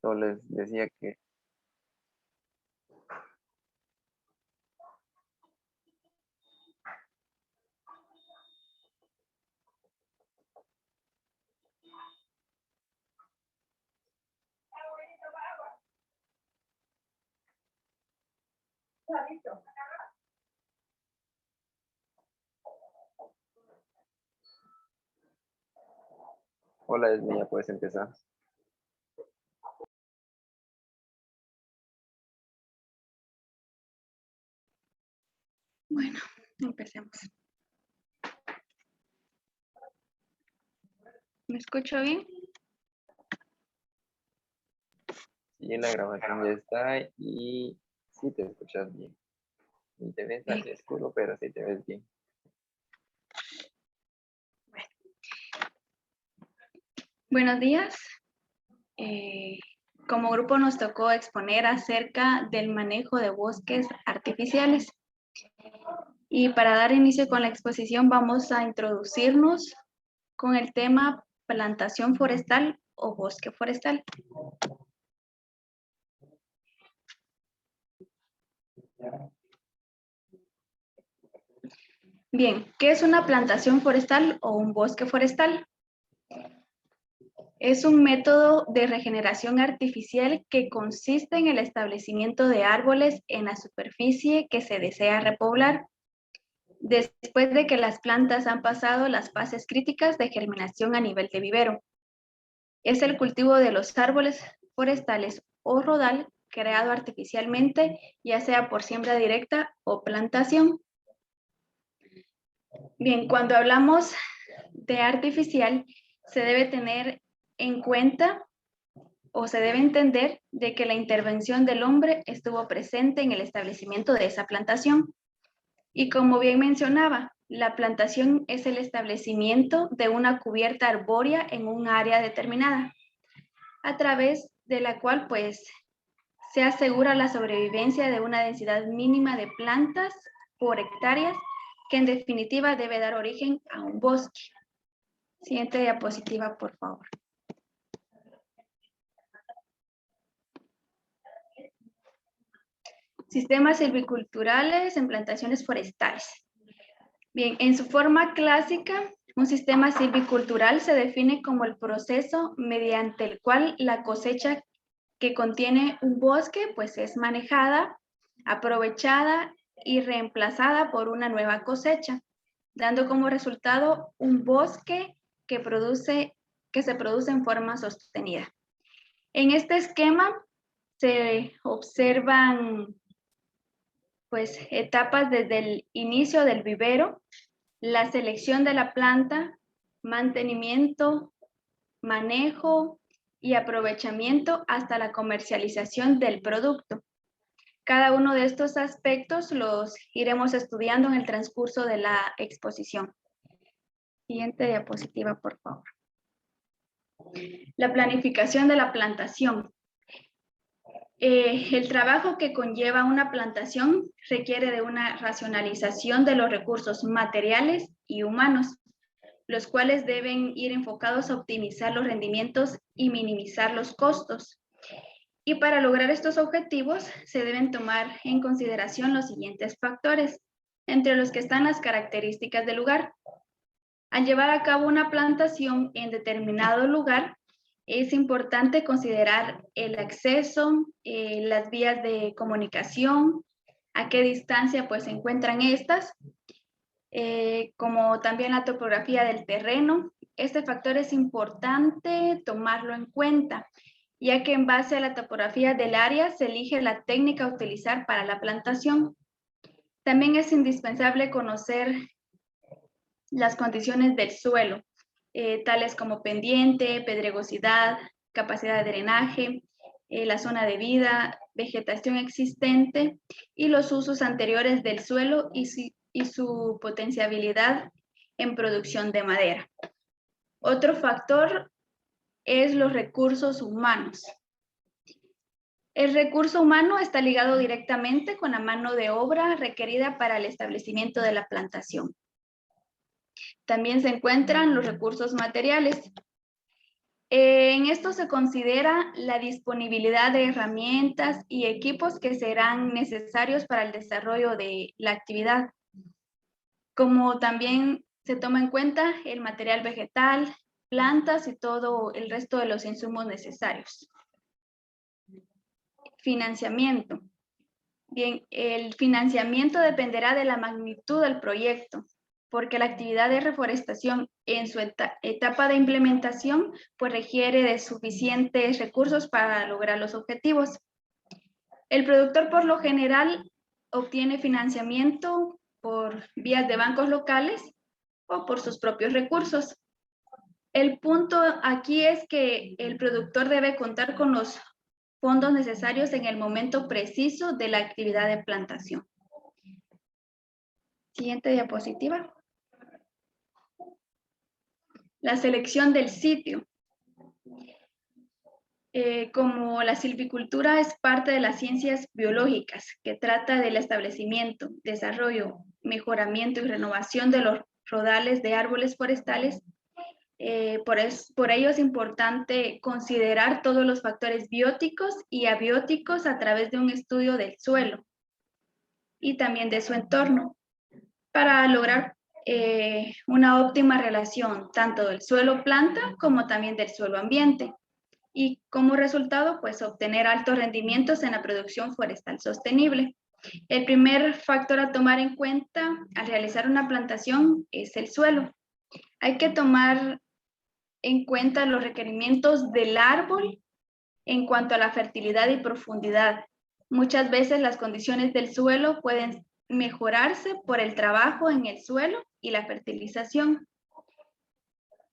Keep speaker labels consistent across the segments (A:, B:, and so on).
A: Solo les decía que hola, Esme, ya puedes empezar.
B: Bueno, empecemos. ¿Me escucho bien?
A: Sí, la grabación ya está y sí te escuchas bien. Y te ves
B: Bien.
A: así oscuro, pero sí te ves bien.
B: Buenos días. Como grupo nos tocó exponer acerca del manejo de bosques artificiales. Y para dar inicio con la exposición vamos a introducirnos con el tema plantación forestal o bosque forestal. Bien, ¿qué es una plantación forestal o un bosque forestal? Es un método de regeneración artificial que consiste en el establecimiento de árboles en la superficie que se desea repoblar, después de que las plantas han pasado las fases críticas de germinación a nivel de vivero. Es el cultivo de los árboles forestales o rodal creado artificialmente, ya sea por siembra directa o plantación. Bien, cuando hablamos de artificial, se debe tener en cuenta o se debe entender de que la intervención del hombre estuvo presente en el establecimiento de esa plantación. Y como bien mencionaba, la plantación es el establecimiento de una cubierta arbórea en un área determinada, a través de la cual pues se asegura la sobrevivencia de una densidad mínima de plantas por hectáreas, que en definitiva debe dar origen a un bosque. Siguiente diapositiva, por favor. Sistemas silviculturales en plantaciones forestales. Bien, en su forma clásica, un sistema silvicultural se define como el proceso mediante el cual la cosecha que contiene un bosque pues es manejada, aprovechada y reemplazada por una nueva cosecha, dando como resultado un bosque que se produce en forma sostenida. En este esquema se observan pues etapas desde el inicio del vivero, la selección de la planta, mantenimiento, manejo y aprovechamiento hasta la comercialización del producto. Cada uno de estos aspectos los iremos estudiando en el transcurso de la exposición. Siguiente diapositiva, por favor. La planificación de la plantación. El trabajo que conlleva una plantación requiere de una racionalización de los recursos materiales y humanos, los cuales deben ir enfocados a optimizar los rendimientos y minimizar los costos. Y para lograr estos objetivos se deben tomar en consideración los siguientes factores, entre los que están las características del lugar. Al llevar a cabo una plantación en determinado lugar, es importante considerar el acceso, las vías de comunicación, a qué distancia pues se encuentran estas, como también la topografía del terreno. Este factor es importante tomarlo en cuenta, ya que en base a la topografía del área se elige la técnica a utilizar para la plantación. También es indispensable conocer las condiciones del suelo, tales como pendiente, pedregosidad, capacidad de drenaje, la zona de vida, vegetación existente y los usos anteriores del suelo y su potenciabilidad en producción de madera. Otro factor es los recursos humanos. El recurso humano está ligado directamente con la mano de obra requerida para el establecimiento de la plantación. También se encuentran los recursos materiales. En esto se considera la disponibilidad de herramientas y equipos que serán necesarios para el desarrollo de la actividad, como también se toma en cuenta el material vegetal, plantas y todo el resto de los insumos necesarios. Financiamiento. Bien, el financiamiento dependerá de la magnitud del proyecto, porque la actividad de reforestación en su etapa de implementación pues requiere de suficientes recursos para lograr los objetivos. El productor por lo general obtiene financiamiento por vías de bancos locales o por sus propios recursos. El punto aquí es que el productor debe contar con los fondos necesarios en el momento preciso de la actividad de plantación. Siguiente diapositiva. La selección del sitio. Como la silvicultura es parte de las ciencias biológicas, que trata del establecimiento, desarrollo, mejoramiento y renovación de los rodales de árboles forestales, por ello es importante considerar todos los factores bióticos y abióticos a través de un estudio del suelo y también de su entorno, para lograr una óptima relación tanto del suelo planta como también del suelo ambiente. Y como resultado, pues obtener altos rendimientos en la producción forestal sostenible. El primer factor a tomar en cuenta al realizar una plantación es el suelo. Hay que tomar en cuenta los requerimientos del árbol en cuanto a la fertilidad y profundidad. Muchas veces las condiciones del suelo pueden mejorarse por el trabajo en el suelo y la fertilización.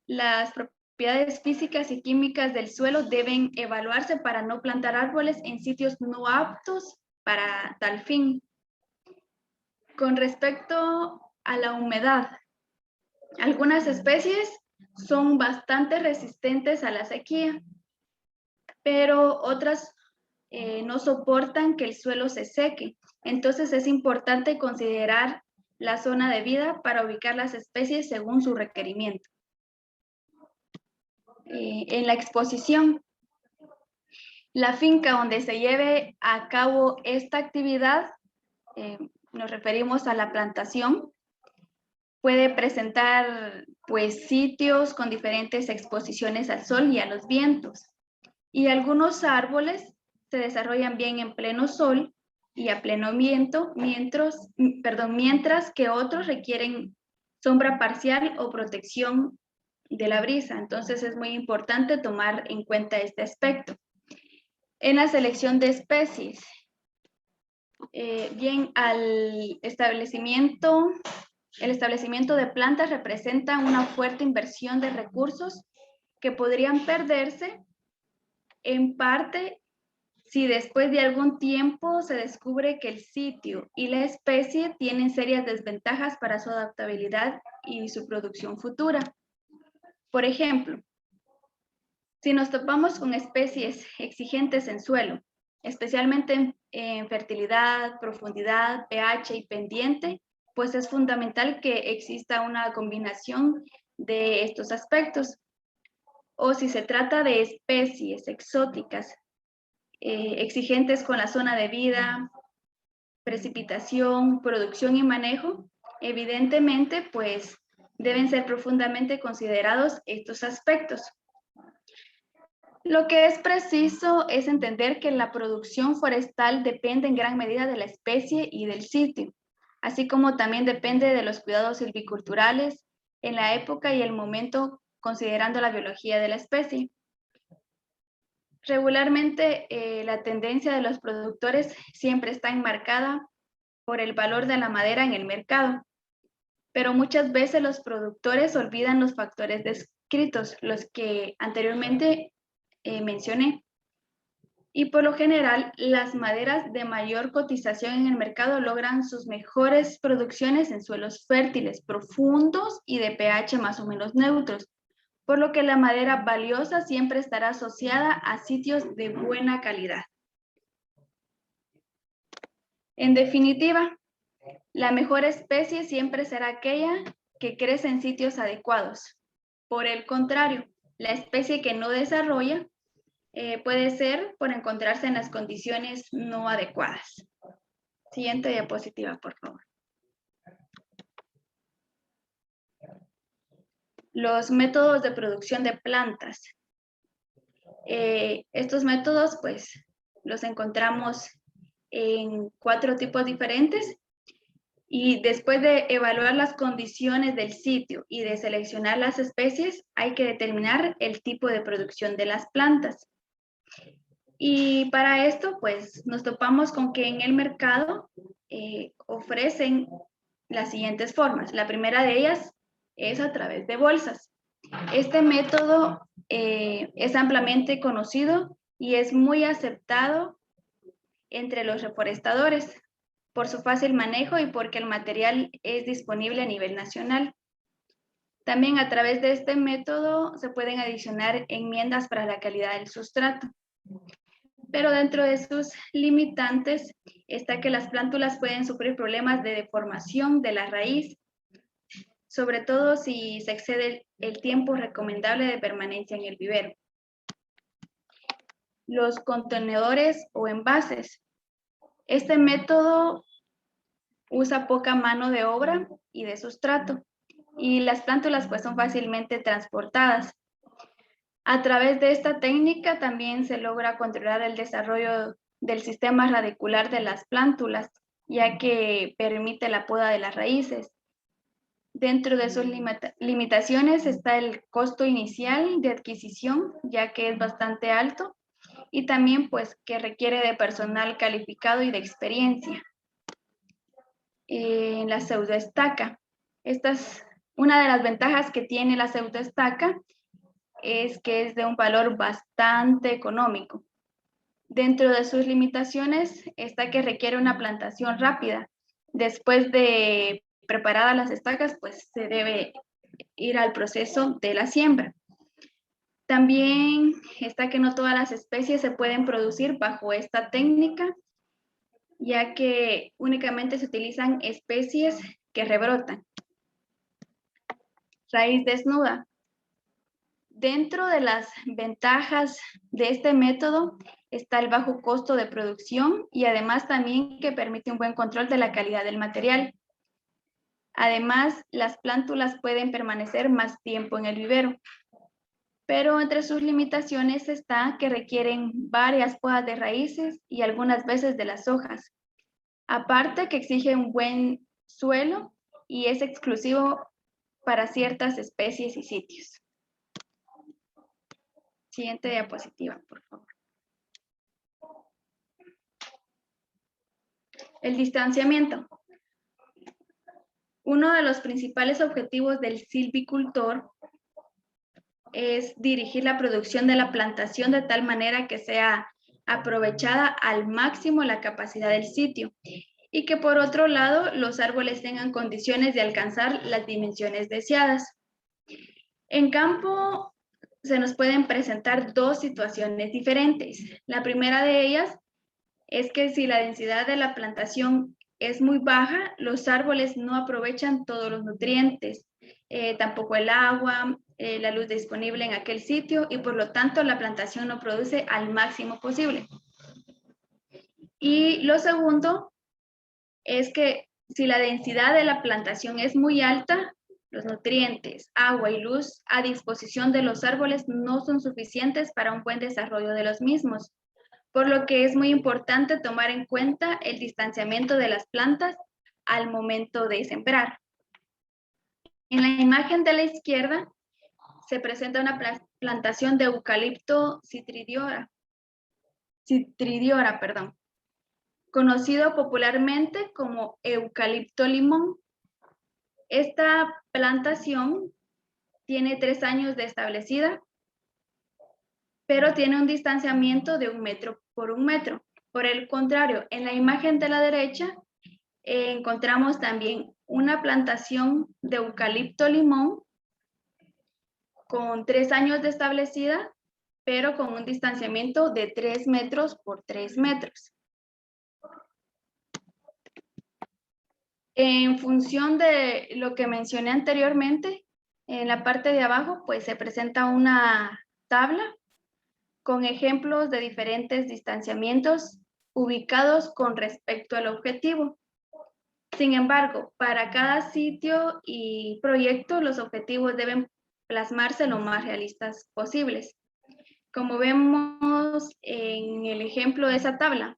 B: Las propiedades físicas y químicas del suelo deben evaluarse para no plantar árboles en sitios no aptos para tal fin. Con respecto a la humedad, algunas especies son bastante resistentes a la sequía, pero otras no soportan que el suelo se seque. Entonces es importante considerar la zona de vida para ubicar las especies según su requerimiento. En la exposición, la finca donde se lleve a cabo esta actividad, nos referimos a la plantación, puede presentar pues sitios con diferentes exposiciones al sol y a los vientos. Y algunos árboles se desarrollan bien en pleno sol y a pleno viento, mientras que otros requieren sombra parcial o protección de la brisa. Entonces es muy importante tomar en cuenta este aspecto. En la selección de especies, el establecimiento de plantas representa una fuerte inversión de recursos que podrían perderse en parte si después de algún tiempo se descubre que el sitio y la especie tienen serias desventajas para su adaptabilidad y su producción futura. Por ejemplo, si nos topamos con especies exigentes en suelo, especialmente en fertilidad, profundidad, pH y pendiente, pues es fundamental que exista una combinación de estos aspectos. O si se trata de especies exóticas exigentes con la zona de vida, precipitación, producción y manejo, evidentemente pues deben ser profundamente considerados estos aspectos. Lo que es preciso es entender que la producción forestal depende en gran medida de la especie y del sitio, así como también depende de los cuidados silviculturales en la época y el momento, considerando la biología de la especie. Regularmente, la tendencia de los productores siempre está enmarcada por el valor de la madera en el mercado, pero muchas veces los productores olvidan los factores descritos, los que anteriormente mencioné. Y por lo general, las maderas de mayor cotización en el mercado logran sus mejores producciones en suelos fértiles, profundos y de pH más o menos neutros, por lo que la madera valiosa siempre estará asociada a sitios de buena calidad. En definitiva, la mejor especie siempre será aquella que crece en sitios adecuados. Por el contrario, La especie que no desarrolla puede ser por encontrarse en las condiciones no adecuadas. Siguiente diapositiva, por favor. Los métodos de producción de plantas. Estos métodos, pues, los encontramos en 4 tipos diferentes. Y después de evaluar las condiciones del sitio y de seleccionar las especies, hay que determinar el tipo de producción de las plantas. Y para esto, pues, nos topamos con que en el mercado ofrecen las siguientes formas. La primera de ellas es a través de bolsas. Este método es ampliamente conocido y es muy aceptado entre los reforestadores por su fácil manejo y porque el material es disponible a nivel nacional. También a través de este método se pueden adicionar enmiendas para la calidad del sustrato. Pero dentro de sus limitantes está que las plántulas pueden sufrir problemas de deformación de la raíz, sobre todo si se excede el tiempo recomendable de permanencia en el vivero. Los contenedores o envases. Este método usa poca mano de obra y de sustrato, y las plántulas pues son fácilmente transportadas. A través de esta técnica también se logra controlar el desarrollo del sistema radicular de las plántulas, ya que permite la poda de las raíces. Dentro de sus limitaciones está el costo inicial de adquisición, ya que es bastante alto, y también pues que requiere de personal calificado y de experiencia. La pseudoestaca. Esta es una de las ventajas que tiene la pseudoestaca, es que es de un valor bastante económico. Dentro de sus limitaciones está que requiere una plantación rápida. Después de preparadas las estacas, pues se debe ir al proceso de la siembra. También está que no todas las especies se pueden producir bajo esta técnica, ya que únicamente se utilizan especies que rebrotan. Raíz desnuda. Dentro de las ventajas de este método está el bajo costo de producción y además también que permite un buen control de la calidad del material. Además, las plántulas pueden permanecer más tiempo en el vivero, pero entre sus limitaciones está que requieren varias podas de raíces y algunas veces de las hojas. Aparte que exige un buen suelo y es exclusivo para ciertas especies y sitios. Siguiente diapositiva, por favor. El distanciamiento. Uno de los principales objetivos del silvicultor es dirigir la producción de la plantación de tal manera que sea aprovechada al máximo la capacidad del sitio y que por otro lado los árboles tengan condiciones de alcanzar las dimensiones deseadas. En campo se nos pueden presentar 2 situaciones diferentes. La primera de ellas es que si la densidad de la plantación es muy baja, los árboles no aprovechan todos los nutrientes, tampoco el agua, la luz disponible en aquel sitio y por lo tanto la plantación no produce al máximo posible. Y lo segundo es que si la densidad de la plantación es muy alta, los nutrientes, agua y luz a disposición de los árboles no son suficientes para un buen desarrollo de los mismos, por lo que es muy importante tomar en cuenta el distanciamiento de las plantas al momento de sembrar. En la imagen de la izquierda se presenta una plantación de eucalipto citridiora, conocido popularmente como eucalipto limón. Esta plantación tiene 3 años de establecida, pero tiene un distanciamiento de 1 metro por 1 metro. Por el contrario, en la imagen de la derecha encontramos también una plantación de eucalipto limón con 3 años de establecida, pero con un distanciamiento de 3 metros por 3 metros. En función de lo que mencioné anteriormente, En la parte de abajo, pues se presenta una tabla con ejemplos de diferentes distanciamientos ubicados con respecto al objetivo. Sin embargo, para cada sitio y proyecto, los objetivos deben plasmarse lo más realistas posibles. Como vemos en el ejemplo de esa tabla,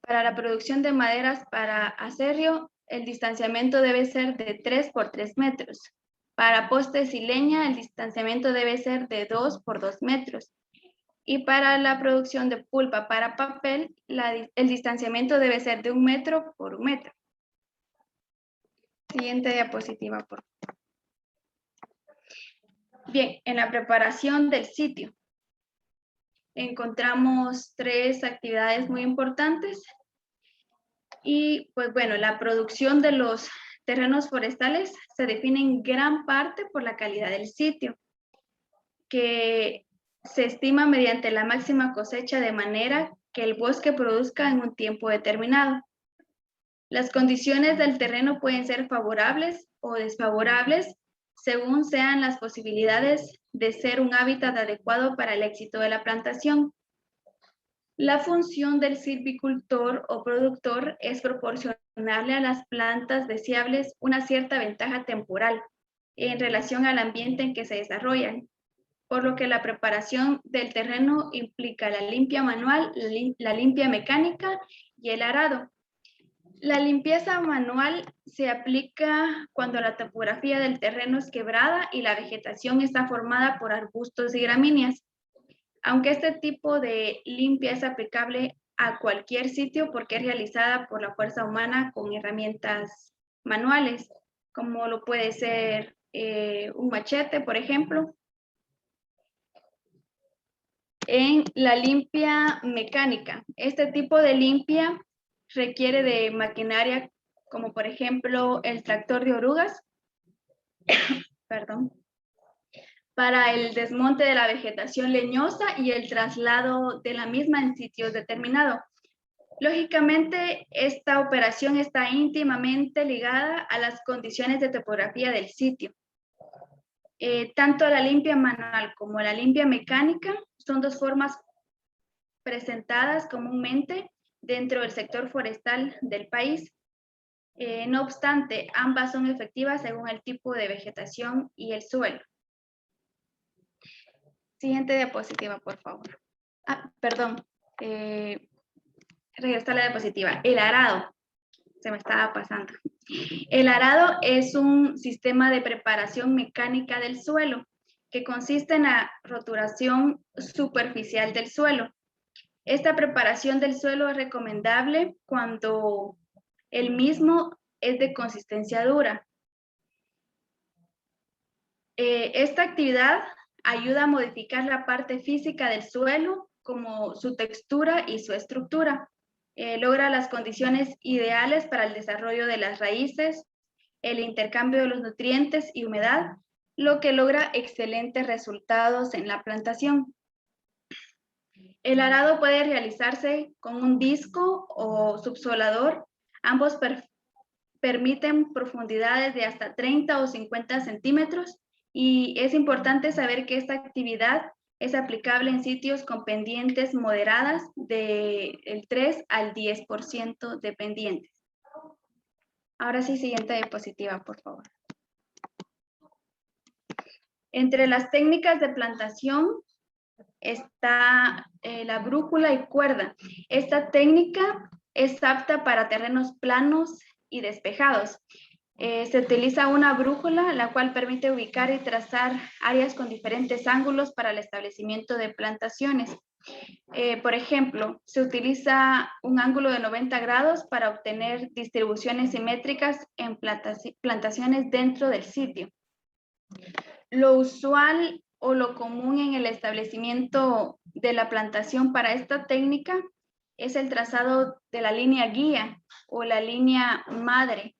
B: para la producción de maderas para acerrio, el distanciamiento debe ser de 3 por 3 metros. Para postes y leña, el distanciamiento debe ser de 2 por 2 metros. Y para la producción de pulpa para papel, el distanciamiento debe ser de 1 metro por 1 metro. Siguiente diapositiva, por favor. Bien, en la preparación del sitio encontramos 3 actividades muy importantes. Y pues bueno, la producción de los terrenos forestales se define en gran parte por la calidad del sitio, que se estima mediante la máxima cosecha de manera que el bosque produzca en un tiempo determinado. Las condiciones del terreno pueden ser favorables o desfavorables según sean las posibilidades de ser un hábitat adecuado para el éxito de la plantación. La función del silvicultor o productor es proporcionarle a las plantas deseables una cierta ventaja temporal en relación al ambiente en que se desarrollan, por lo que la preparación del terreno implica la limpia manual, la limpia mecánica y el arado. La limpieza manual se aplica cuando la topografía del terreno es quebrada y la vegetación está formada por arbustos y gramíneas. Aunque este tipo de limpia es aplicable a cualquier sitio porque es realizada por la fuerza humana con herramientas manuales, como lo puede ser un machete, por ejemplo. En la limpia mecánica, este tipo de limpia requiere de maquinaria como por ejemplo el tractor de orugas, perdón, para el desmonte de la vegetación leñosa y el traslado de la misma en sitios determinados. Lógicamente, esta operación está íntimamente ligada a las condiciones de topografía del sitio. Tanto la limpia manual como la limpia mecánica son 2 formas presentadas comúnmente dentro del sector forestal del país. No obstante, ambas son efectivas según el tipo de vegetación y el suelo. Siguiente diapositiva, por favor. Perdón. Regresar a la diapositiva. El arado. Se me estaba pasando. El arado es un sistema de preparación mecánica del suelo que consiste en la roturación superficial del suelo. Esta preparación del suelo es recomendable cuando el mismo es de consistencia dura. Esta actividad ayuda a modificar la parte física del suelo, como su textura y su estructura. Logra las condiciones ideales para el desarrollo de las raíces, el intercambio de los nutrientes y humedad, lo que logra excelentes resultados en la plantación. El arado puede realizarse con un disco o subsolador. Ambos permiten profundidades de hasta 30 o 50 centímetros y es importante saber que esta actividad es aplicable en sitios con pendientes moderadas del 3 al 10% de pendientes. Ahora sí, siguiente diapositiva, por favor. Entre las técnicas de plantación está la brújula y cuerda. Esta técnica es apta para terrenos planos y despejados. Se utiliza una brújula, la cual permite ubicar y trazar áreas con diferentes ángulos para el establecimiento de plantaciones. Por ejemplo, se utiliza un ángulo de 90 grados para obtener distribuciones simétricas en plantaciones dentro del sitio. Lo usual o lo común en el establecimiento de la plantación para esta técnica es el trazado de la línea guía o la línea madre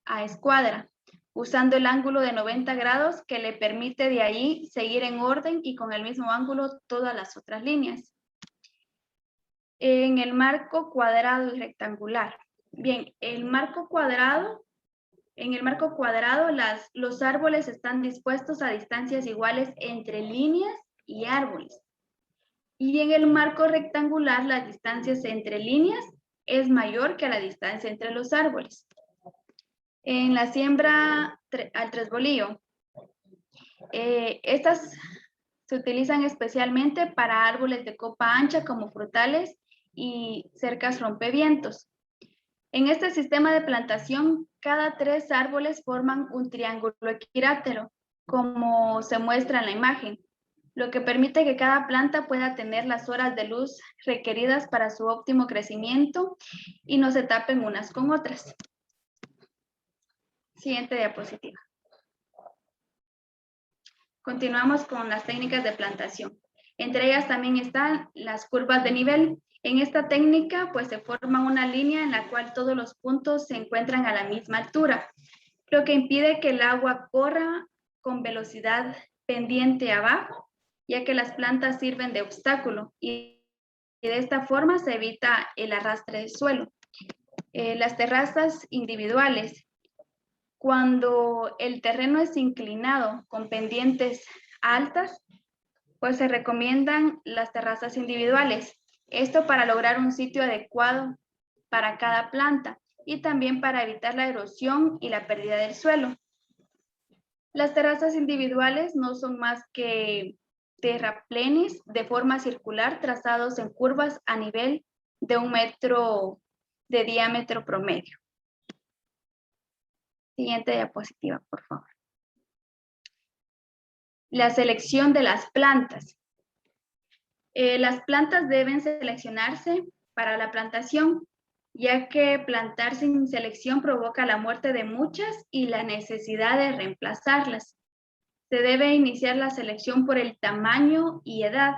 B: a escuadra, usando el ángulo de 90 grados que le permite de ahí seguir en orden y con el mismo ángulo todas las otras líneas. En el marco cuadrado y rectangular. Bien, el marco cuadrado En el marco cuadrado, los árboles están dispuestos a distancias iguales entre líneas y árboles. Y en el marco rectangular, las distancias entre líneas es mayor que la distancia entre los árboles. En la siembra al tresbolillo, estas se utilizan especialmente para árboles de copa ancha como frutales y cercas rompevientos. En este sistema de plantación, cada 3 árboles forman un triángulo equilátero, como se muestra en la imagen, lo que permite que cada planta pueda tener las horas de luz requeridas para su óptimo crecimiento y no se tapen unas con otras. Siguiente diapositiva. Continuamos con las técnicas de plantación. Entre ellas también están las curvas de nivel. En esta técnica, pues se forma una línea en la cual todos los puntos se encuentran a la misma altura, lo que impide que el agua corra con velocidad pendiente abajo, ya que las plantas sirven de obstáculo y de esta forma se evita el arrastre del suelo. Las terrazas individuales. Cuando el terreno es inclinado con pendientes altas, pues se recomiendan las terrazas individuales. Esto para lograr un sitio adecuado para cada planta y también para evitar la erosión y la pérdida del suelo. Las terrazas individuales no son más que terraplenes de forma circular trazados en curvas a nivel de 1 metro de diámetro promedio. Siguiente diapositiva, por favor. La selección de las plantas. Las plantas deben seleccionarse para la plantación, ya que plantar sin selección provoca la muerte de muchas y la necesidad de reemplazarlas. Se debe iniciar la selección por el tamaño y edad.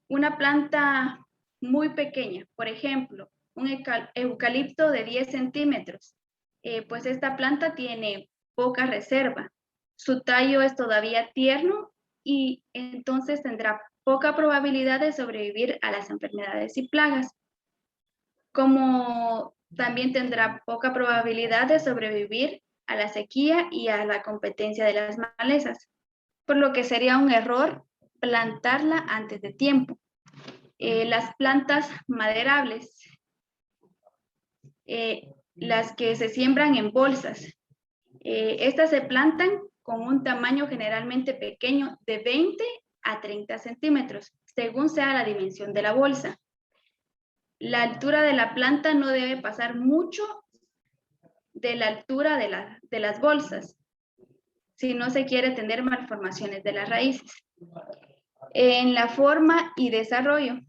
B: Una planta muy pequeña, por ejemplo, un eucalipto de 10 centímetros, pues esta planta tiene poca reserva. Su tallo es todavía tierno y entonces tendrá poca probabilidad de sobrevivir a las enfermedades y plagas, como también tendrá poca probabilidad de sobrevivir a la sequía y a la competencia de las malezas, por lo que sería un error plantarla antes de tiempo. Las plantas maderables, las que se siembran en bolsas, estas se plantan con un tamaño generalmente pequeño de 20 a 30 centímetros, según sea la dimensión de la bolsa. La altura de la planta no debe pasar mucho de la altura de las bolsas, si no se quiere tener malformaciones de las raíces. En la forma y desarrollo.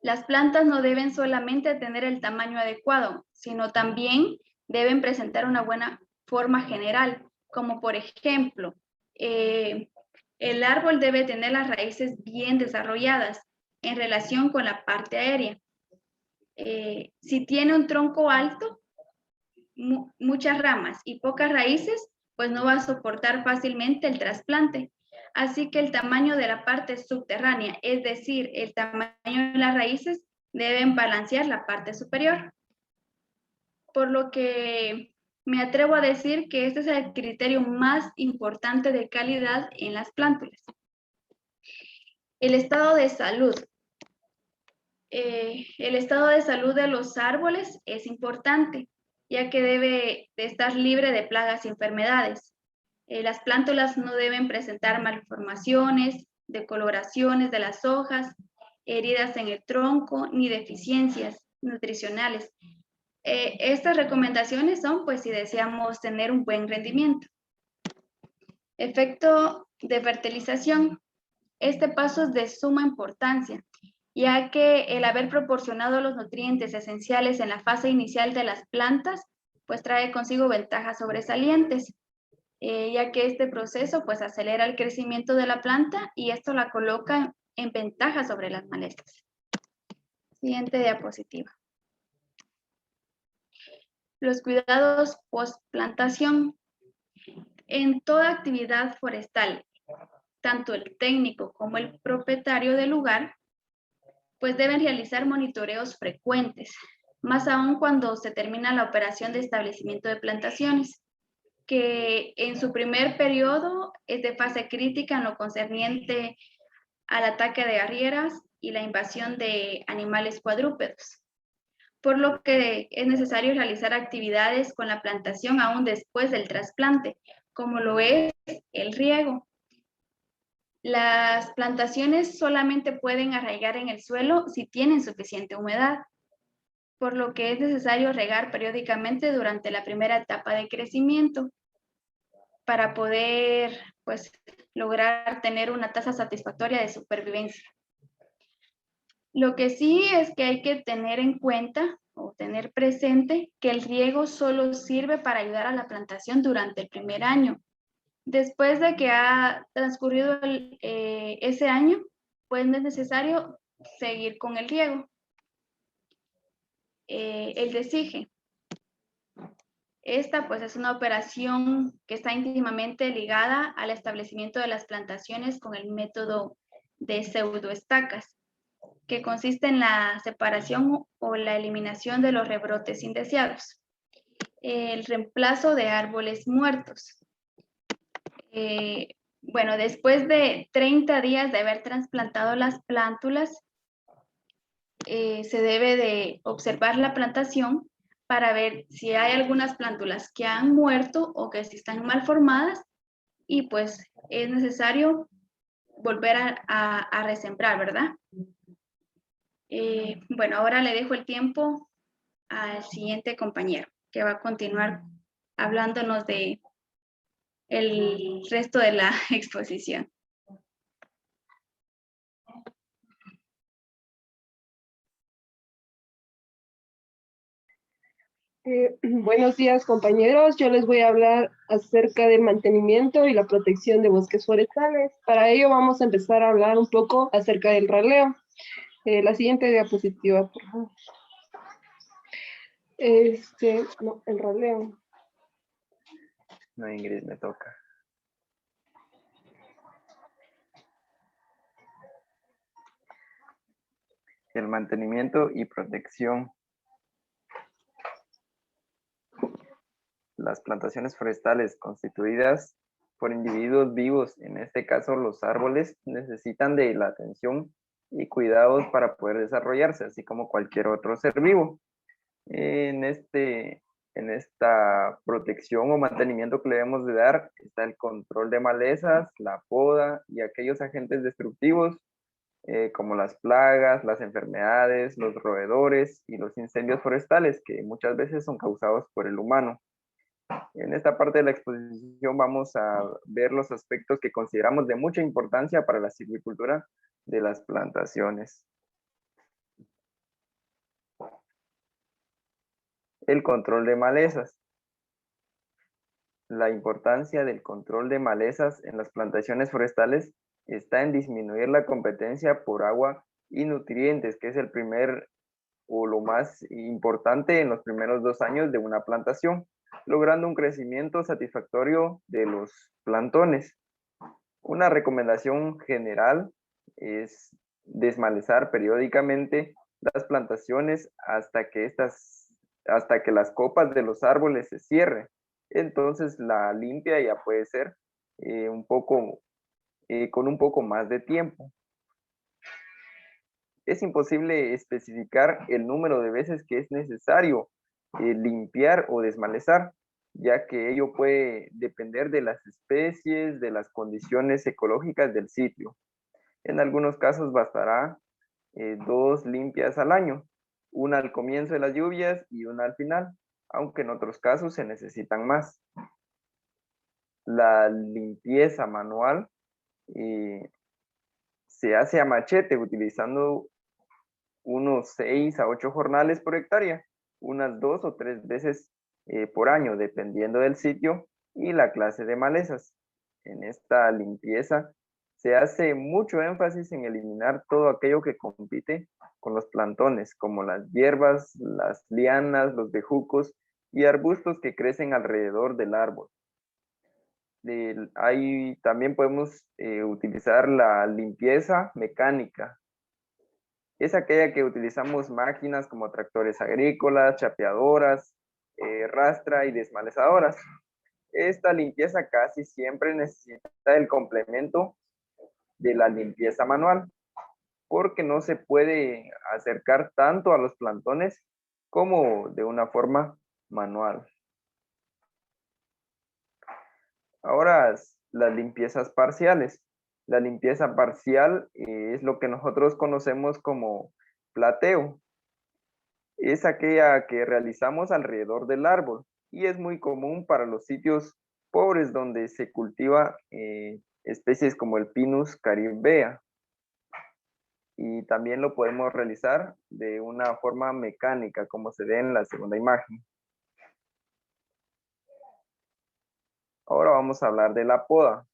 B: Las plantas no deben solamente tener el tamaño adecuado, sino también deben presentar una buena forma general, como por ejemplo, el árbol debe tener las raíces bien desarrolladas en relación con la parte aérea. Si tiene un tronco alto, muchas ramas y pocas raíces, pues no va a soportar fácilmente el trasplante. Así que el tamaño de la parte subterránea, es decir, el tamaño de las raíces, deben balancear la parte superior. Por lo que me atrevo a decir que este es el criterio más importante de calidad en las plántulas. El estado de salud. El estado de salud de los árboles es importante, ya que debe de estar libre de plagas y enfermedades. Las plántulas no deben presentar malformaciones, decoloraciones de las hojas, heridas en el tronco, ni deficiencias nutricionales. Estas recomendaciones son, pues, si deseamos tener un buen rendimiento. Efecto de fertilización. Este paso es de suma importancia, ya que el haber proporcionado los nutrientes esenciales en la fase inicial de las plantas, pues trae consigo ventajas sobresalientes, ya que este proceso pues acelera el crecimiento de la planta y esto la coloca en ventaja sobre las malezas. Siguiente diapositiva. Los cuidados post-plantación. En toda actividad forestal, tanto el técnico como el propietario del lugar, pues deben realizar monitoreos frecuentes más aún cuando se termina la operación de establecimiento de plantaciones, que en su primer periodo es de fase crítica en lo concerniente al ataque de arrieras y la invasión de animales cuadrúpedos, por lo que es necesario realizar actividades con la plantación aún después del trasplante, como lo es el riego. Las plantaciones solamente pueden arraigar en el suelo si tienen suficiente humedad, por lo que es necesario regar periódicamente durante la primera etapa de crecimiento para poder, pues, lograr tener una tasa satisfactoria de supervivencia. Lo que sí es que hay que tener en cuenta o tener presente que el riego solo sirve para ayudar a la plantación durante el primer año. Después de que ha transcurrido ese año, pues no es necesario seguir con el riego. El desige. Esta pues es una operación que está íntimamente ligada al establecimiento de las plantaciones con el método de pseudoestacas, que consiste en la separación o la eliminación de los rebrotes indeseados, el reemplazo de árboles muertos. Bueno, después de 30 días de haber trasplantado las plántulas, se debe de observar la plantación para ver si hay algunas plántulas que han muerto o que están mal formadas y pues es necesario volver a resembrar, ¿verdad? Bueno, ahora le dejo el tiempo al siguiente compañero que va a continuar hablándonos de el resto de la exposición.
C: Buenos días, compañeros. Yo les voy a hablar acerca del mantenimiento y la protección de bosques forestales. Para ello vamos a empezar a hablar un poco acerca del raleo. La siguiente diapositiva, por favor. No, el raleo.
A: No, Ingrid, me toca. El mantenimiento y protección. Las plantaciones forestales constituidas por individuos vivos, en este caso los árboles, necesitan de la atención y cuidados para poder desarrollarse, así como cualquier otro ser vivo. En esta protección o mantenimiento que le debemos de dar está el control de malezas, la poda y aquellos agentes destructivos como las plagas, las enfermedades, los roedores y los incendios forestales que muchas veces son causados por el humano. En esta parte de la exposición vamos a ver los aspectos que consideramos de mucha importancia para la silvicultura de las plantaciones. El control de malezas. La importancia del control de malezas en las plantaciones forestales está en disminuir la competencia por agua y nutrientes, que es el primer o lo más importante en los primeros 2 años de una plantación, logrando un crecimiento satisfactorio de los plantones. Una recomendación general es desmalezar periódicamente las plantaciones hasta que las copas de los árboles se cierren. Entonces la limpia ya puede ser con un poco más de tiempo. Es imposible especificar el número de veces que es necesario limpiar o desmalezar, ya que ello puede depender de las especies, de las condiciones ecológicas del sitio. En algunos casos bastará 2 limpias al año, una al comienzo de las lluvias y una al final, aunque en otros casos se necesitan más. La limpieza manual se hace a machete utilizando unos 6 a 8 jornales por hectárea, unas 2 o 3 veces por año, dependiendo del sitio y la clase de malezas. En esta limpieza se hace mucho énfasis en eliminar todo aquello que compite con los plantones, como las hierbas, las lianas, los bejucos y arbustos que crecen alrededor del árbol. También podemos utilizar la limpieza mecánica, es aquella que utilizamos máquinas como tractores agrícolas, chapeadoras, rastra y desmalezadoras. Esta limpieza casi siempre necesita el complemento de la limpieza manual, porque no se puede acercar tanto a los plantones como de una forma manual. Ahora, las limpiezas parciales. La limpieza parcial es lo que nosotros conocemos como plateo. Es aquella que realizamos alrededor del árbol y es muy común para los sitios pobres donde se cultiva especies como el Pinus carimbea. Y también lo podemos realizar de una forma mecánica, como se ve en la segunda imagen. Ahora vamos a hablar de la poda.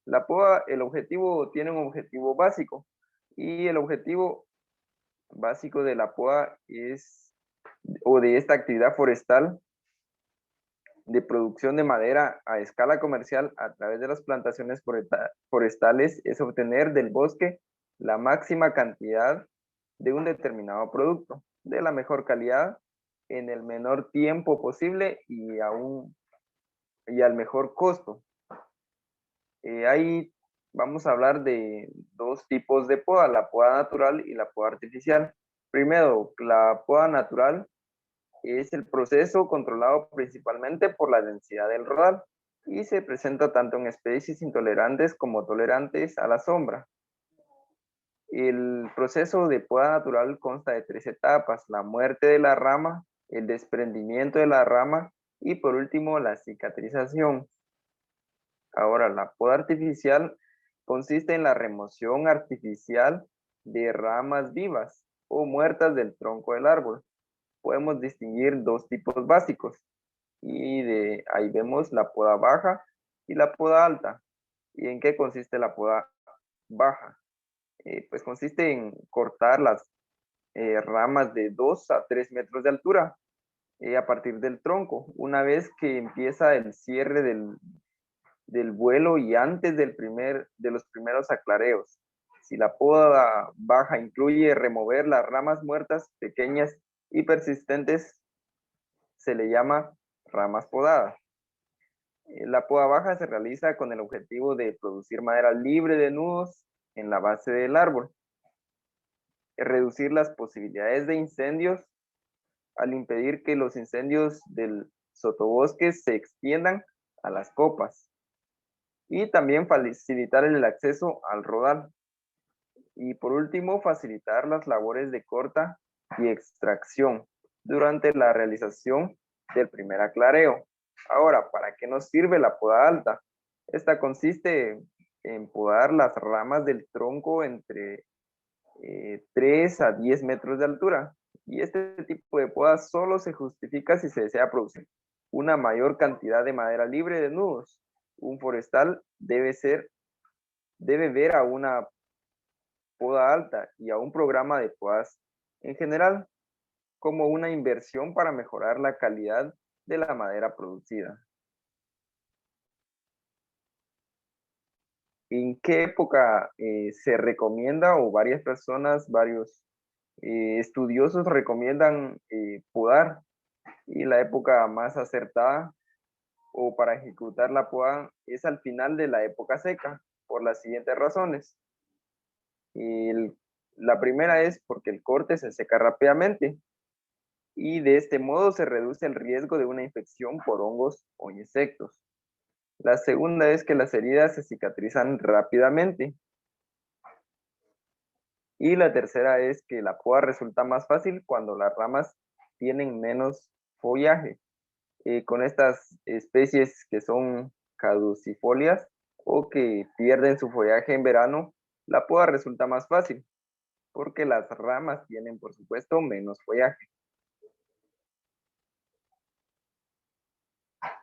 A: La poda, tiene un objetivo básico y el objetivo básico de la poda o de esta actividad forestal de producción de madera a escala comercial a través de las plantaciones forestales es obtener del bosque la máxima cantidad de un determinado producto, de la mejor calidad, en el menor tiempo posible y al mejor costo. Ahí vamos a hablar de dos tipos de poda, la poda natural y la poda artificial. Primero, la poda natural es el proceso controlado principalmente por la densidad del rodal y se presenta tanto en especies intolerantes como tolerantes a la sombra. El proceso de poda natural consta de 3 etapas: la muerte de la rama, el desprendimiento de la rama y por último la cicatrización. Ahora, la poda artificial consiste en la remoción artificial de ramas vivas o muertas del tronco del árbol. Podemos distinguir dos tipos básicos y de ahí vemos la poda baja y la poda alta. ¿Y en qué consiste la poda baja? Pues consiste en cortar las ramas de 2 a 3 metros de altura a partir del tronco, una vez que empieza el cierre del vuelo y antes de los primeros aclareos. Si la poda baja incluye remover las ramas muertas pequeñas y persistentes, se le llama ramas podadas. La poda baja se realiza con el objetivo de producir madera libre de nudos en la base del árbol, reducir las posibilidades de incendios al impedir que los incendios del sotobosque se extiendan a las copas y también facilitar el acceso al rodal. Y por último, facilitar las labores de corta y extracción durante la realización del primer aclareo. Ahora, ¿para qué nos sirve la poda alta? Esta consiste en podar las ramas del tronco entre 3 a 10 metros de altura. Y este tipo de poda solo se justifica si se desea producir una mayor cantidad de madera libre de nudos. Un forestal debe ver a una poda alta y a un programa de podas en general como una inversión para mejorar la calidad de la madera producida. ¿En qué época se recomienda o varias personas, varios estudiosos recomiendan podar? Y la época más acertada o para ejecutar la poda es al final de la época seca, por las siguientes razones. La primera es porque el corte se seca rápidamente y de este modo se reduce el riesgo de una infección por hongos o insectos. La segunda es que las heridas se cicatrizan rápidamente. Y la tercera es que la poda resulta más fácil cuando las ramas tienen menos follaje. Con estas especies que son caducifolias o que pierden su follaje en verano, la poda resulta más fácil porque las ramas tienen, por supuesto, menos follaje.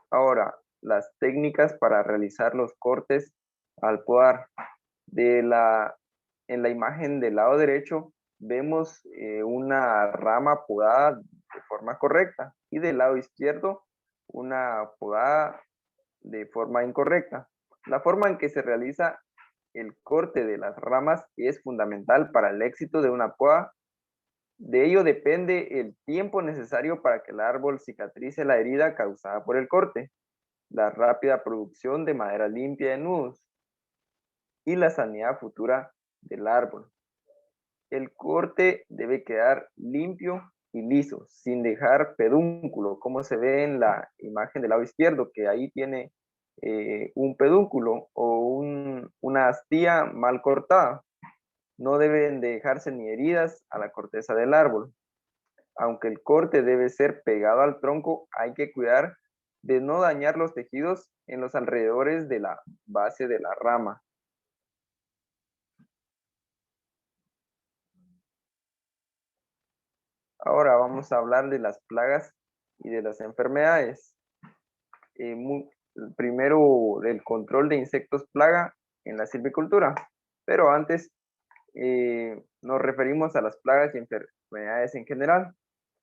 A: Ahora, las técnicas para realizar los cortes al podar. En la imagen del lado derecho vemos una rama podada de forma correcta y del lado izquierdo una podada de forma incorrecta. La forma en que se realiza El corte de las ramas es fundamental para el éxito de una poda. De ello depende el tiempo necesario para que el árbol cicatrice la herida causada por el corte, la rápida producción de madera limpia de nudos y la sanidad futura del árbol. El corte debe quedar limpio y liso, sin dejar pedúnculo, como se ve en la imagen del lado izquierdo, que ahí tiene un pedúnculo o una astilla mal cortada. No deben dejarse ni heridas a la corteza del árbol. Aunque el corte debe ser pegado al tronco, hay que cuidar de no dañar los tejidos en los alrededores de la base de la rama. Ahora vamos a hablar de las plagas y de las enfermedades. Primero, del control de insectos plaga en la silvicultura. Pero antes nos referimos a las plagas y enfermedades en general.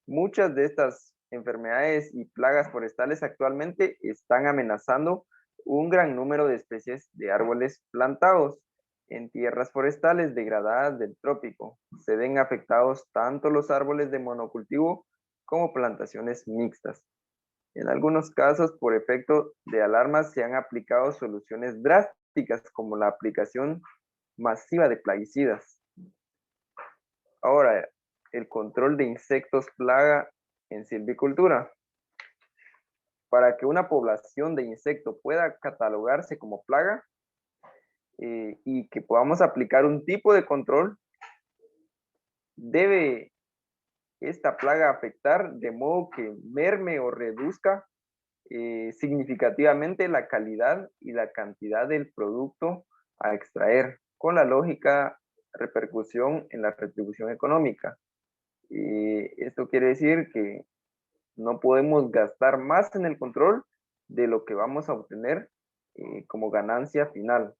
A: Muchas de estas enfermedades y plagas forestales actualmente están amenazando un gran número de especies de árboles plantados en tierras forestales degradadas del trópico. Se ven afectados tanto los árboles de monocultivo como plantaciones mixtas. En algunos casos, por efecto de alarmas, se han aplicado soluciones drásticas como la aplicación masiva de plaguicidas. Ahora, el control de insectos plaga en silvicultura. Para que una población de insecto pueda catalogarse como plaga y que podamos aplicar un tipo de control, debe esta plaga afectar de modo que merme o reduzca significativamente la calidad y la cantidad del producto a extraer, con la lógica repercusión en la retribución económica. Esto quiere decir que no podemos gastar más en el control de lo que vamos a obtener como ganancia final.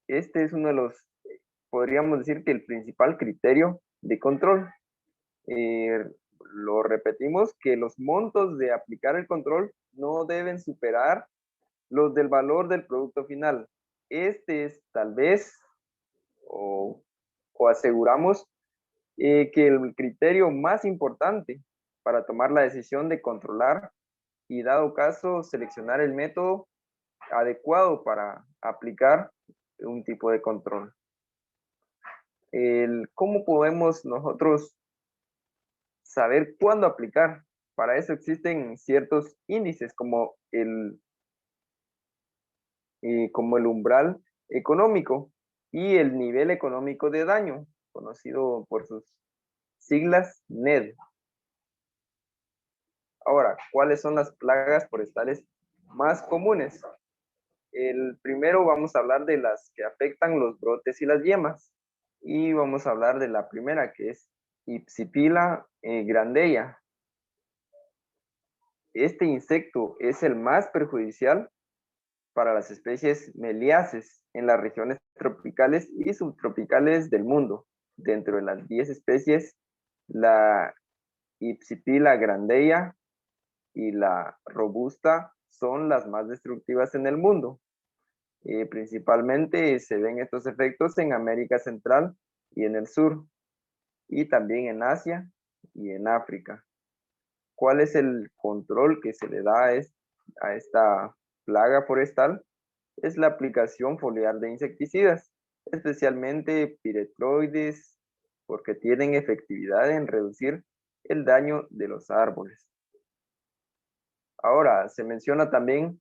A: Este es uno de los, podríamos decir que el principal criterio de control. Lo repetimos, que los montos de aplicar el control no deben superar los del valor del producto final. Este es tal vez, o aseguramos, que el criterio más importante para tomar la decisión de controlar y, dado caso, seleccionar el método adecuado para aplicar un tipo de control. ¿Cómo podemos nosotros saber cuándo aplicar? Para eso existen ciertos índices como el umbral económico y el nivel económico de daño, conocido por sus siglas NED. Ahora, ¿cuáles son las plagas forestales más comunes? El primero vamos a hablar de las que afectan los brotes y las yemas. Y vamos a hablar de la primera, que es Ipsipila grandeya. Este insecto es el más perjudicial para las especies meliaces en las regiones tropicales y subtropicales del mundo. Dentro de las 10 especies, la Ipsipila grandeya y la robusta son las más destructivas en el mundo. Principalmente se ven estos efectos en América Central y en el sur, y también en Asia y en África. ¿Cuál es el control que se le da a esta plaga forestal? Es la aplicación foliar de insecticidas, especialmente piretroides, porque tienen efectividad en reducir el daño de los árboles. Ahora, se menciona también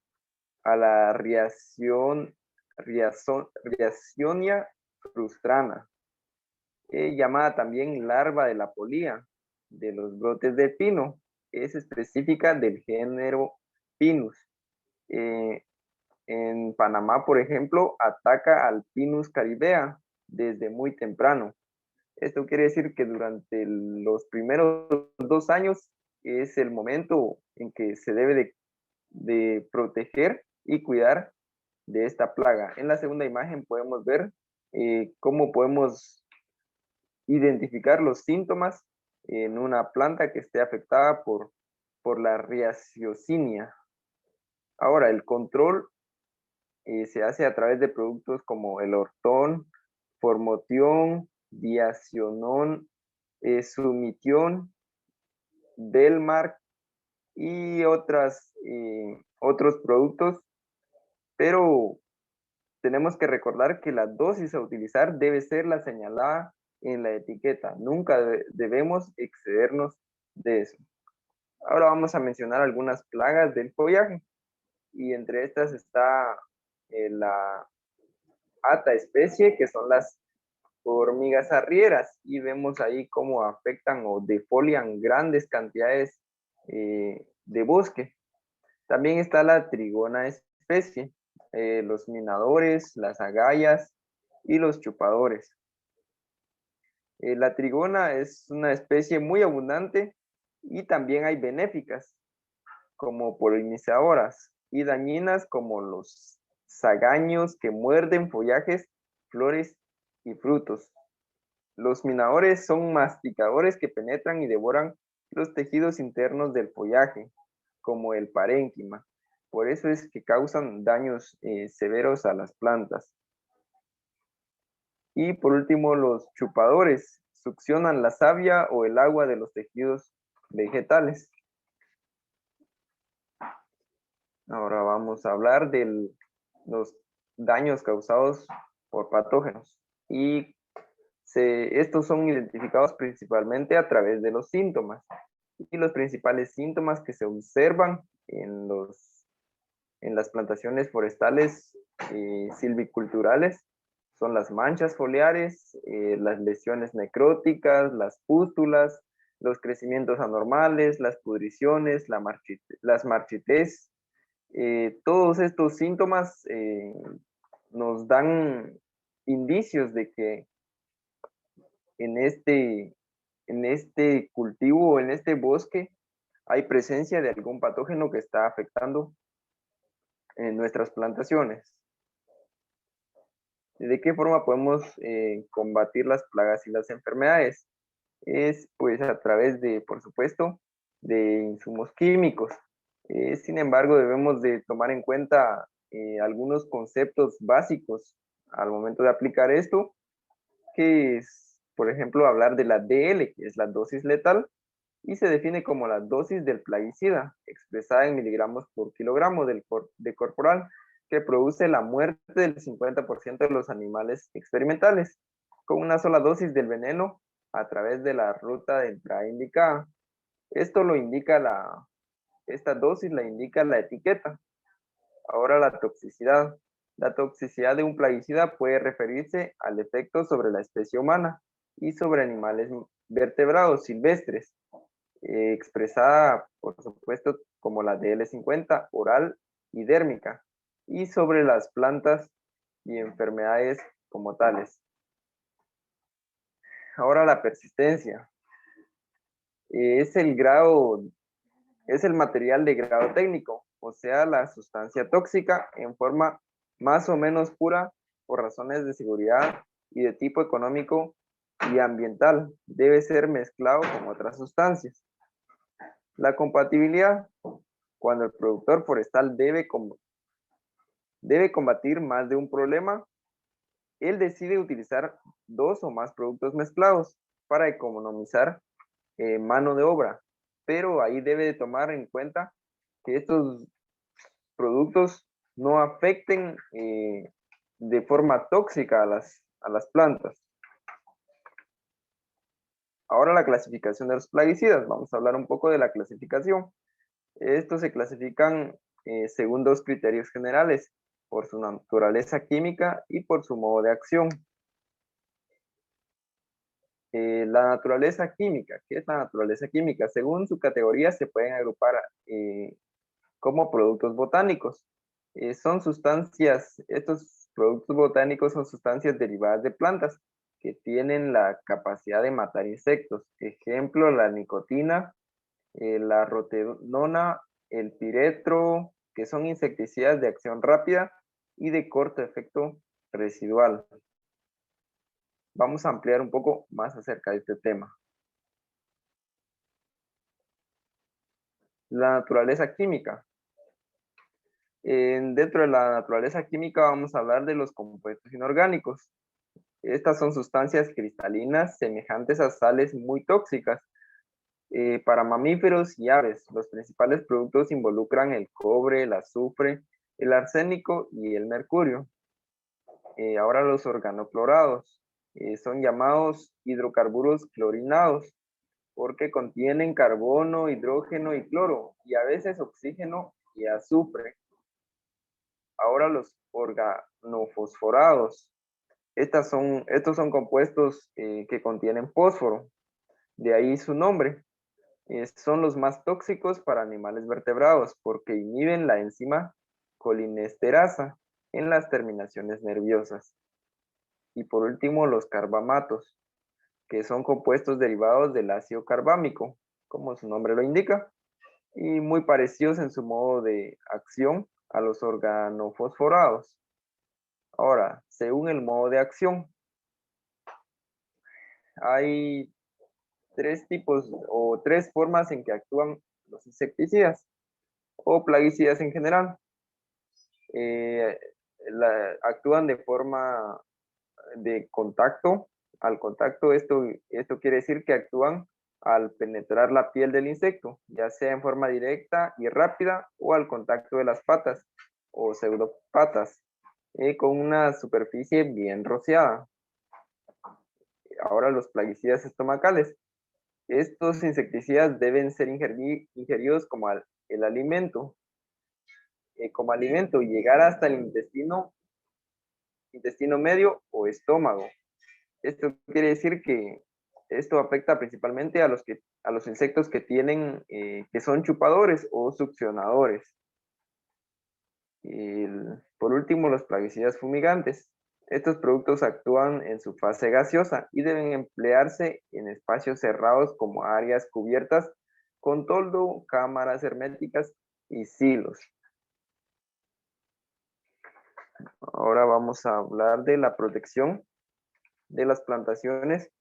A: a la Reaccionia frustrana, llamada también larva de la polía, de los brotes de pino. Es específica del género Pinus. En Panamá, por ejemplo, ataca al Pinus caribea desde muy temprano. Esto quiere decir que durante los primeros 2 años es el momento en que se debe de proteger y cuidar de esta plaga. En la segunda imagen podemos ver cómo podemos identificar los síntomas en una planta que esté afectada por la riaciocinia. Ahora, el control se hace a través de productos como el ortón, formotión, diacionón, sumitión, Belmark y otros productos, pero tenemos que recordar que la dosis a utilizar debe ser la señalada en la etiqueta. Nunca debemos excedernos de eso. Ahora vamos a mencionar algunas plagas del follaje y entre estas está la ata especie, que son las hormigas arrieras, y vemos ahí cómo afectan o defolian grandes cantidades de bosque. También está la trigona especie, los minadores, las agallas y los chupadores. La trigona es una especie muy abundante y también hay benéficas como polinizadoras y dañinas como los zagaños que muerden follajes, flores y frutos. Los minadores son masticadores que penetran y devoran los tejidos internos del follaje, como el parénquima. Por eso es que causan daños severos a las plantas. Y por último, los chupadores succionan la savia o el agua de los tejidos vegetales. Ahora vamos a hablar de los daños causados por patógenos. Y estos son identificados principalmente a través de los síntomas. Y los principales síntomas que se observan en las plantaciones forestales silviculturales son las manchas foliares, las lesiones necróticas, las pústulas, los crecimientos anormales, las pudriciones, las marchitez. Todos estos síntomas nos dan indicios de que en este cultivo, en este bosque, hay presencia de algún patógeno que está afectando en nuestras plantaciones. ¿De qué forma podemos combatir las plagas y las enfermedades? Es pues a través de, por supuesto, de insumos químicos. Sin embargo, debemos de tomar en cuenta algunos conceptos básicos al momento de aplicar esto, que es, por ejemplo, hablar de la DL, que es la dosis letal, y se define como la dosis del plaguicida, expresada en miligramos por kilogramo de corporal, que produce la muerte del 50% de los animales experimentales, con una sola dosis del veneno a través de la ruta de entrada indicada. Esto lo indica esta dosis la indica la etiqueta. Ahora la toxicidad. La toxicidad de un plaguicida puede referirse al efecto sobre la especie humana y sobre animales vertebrados silvestres, expresada, por supuesto, como la DL50, oral y dérmica, y sobre las plantas y enfermedades como tales. Ahora la persistencia. Es el material de grado técnico, o sea, la sustancia tóxica en forma más o menos pura por razones de seguridad y de tipo económico y ambiental. Debe ser mezclado con otras sustancias. La compatibilidad, cuando el productor forestal debe combatir más de un problema, él decide utilizar 2 o más productos mezclados para economizar mano de obra, pero ahí debe de tomar en cuenta que estos productos no afecten de forma tóxica a las plantas. Ahora la clasificación de los plaguicidas. Vamos a hablar un poco de la clasificación. Estos se clasifican según 2 criterios generales, por su naturaleza química y por su modo de acción. La naturaleza química. ¿Qué es la naturaleza química? Según su categoría se pueden agrupar como productos botánicos. Estos productos botánicos son sustancias derivadas de plantas que tienen la capacidad de matar insectos. Ejemplo, la nicotina, la rotenona, el piretro, que son insecticidas de acción rápida y de corto efecto residual. Vamos a ampliar un poco más acerca de este tema. La naturaleza química. Dentro de la naturaleza química vamos a hablar de los compuestos inorgánicos. Estas son sustancias cristalinas semejantes a sales muy tóxicas para mamíferos y aves. Los principales productos involucran el cobre, el azufre, el arsénico y el mercurio. Ahora los organoclorados son llamados hidrocarburos clorinados porque contienen carbono, hidrógeno y cloro, y a veces oxígeno y azufre. Ahora los organofosforados. Estos son compuestos que contienen fósforo, de ahí su nombre. Son los más tóxicos para animales vertebrados porque inhiben la enzima colinesterasa en las terminaciones nerviosas. Y por último, los carbamatos, que son compuestos derivados del ácido carbámico, como su nombre lo indica, y muy parecidos en su modo de acción a los organofosforados. Ahora, según el modo de acción, hay tres tipos o tres formas en que actúan los insecticidas o plaguicidas en general. Actúan de forma de contacto. Al contacto, esto quiere decir que actúan al penetrar la piel del insecto, ya sea en forma directa y rápida o al contacto de las patas o pseudopatas, con una superficie bien rociada. Ahora los plaguicidas estomacales. Estos insecticidas deben ser ingeridos como el alimento, y llegar hasta el intestino medio o estómago. Esto quiere decir que esto afecta principalmente a los insectos que que son chupadores o succionadores. Por último, los plaguicidas fumigantes. Estos productos actúan en su fase gaseosa y deben emplearse en espacios cerrados como áreas cubiertas con toldo, cámaras herméticas y silos. Ahora vamos a hablar de la protección de las plantaciones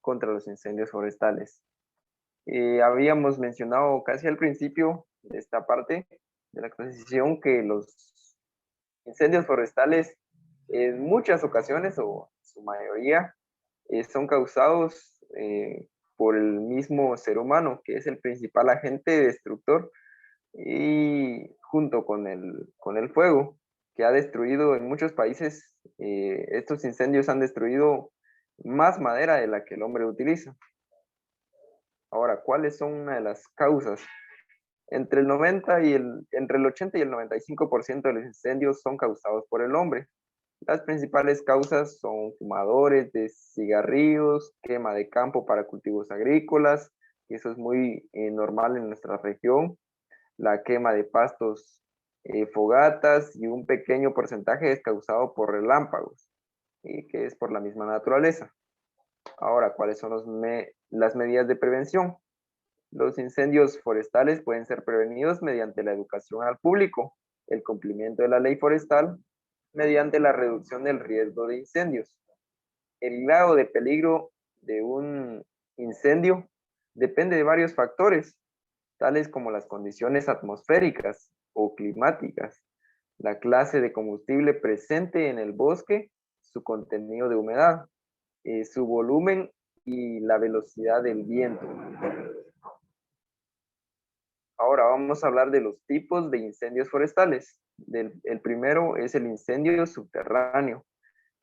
A: contra los incendios forestales. Habíamos mencionado casi al principio de esta parte de la exposición que los incendios forestales en muchas ocasiones o su mayoría son causados por el mismo ser humano, que es el principal agente destructor, y junto con el fuego, que ha destruido en muchos países, estos incendios han destruido más madera de la que el hombre utiliza. Ahora, ¿cuáles son una de las causas? Entre el 80 y el 95% de los incendios son causados por el hombre. Las principales causas son fumadores de cigarrillos, quema de campo para cultivos agrícolas, y eso es muy normal en nuestra región, la quema de pastos, fogatas, y un pequeño porcentaje es causado por relámpagos, que es por la misma naturaleza. Ahora, ¿cuáles son las medidas de prevención? Los incendios forestales pueden ser prevenidos mediante la educación al público, el cumplimiento de la ley forestal, mediante la reducción del riesgo de incendios. El grado de peligro de un incendio depende de varios factores, tales como las condiciones atmosféricas o climáticas, la clase de combustible presente en el bosque, su contenido de humedad, su volumen y la velocidad del viento. Ahora vamos a hablar de los tipos de incendios forestales. El primero es el incendio subterráneo.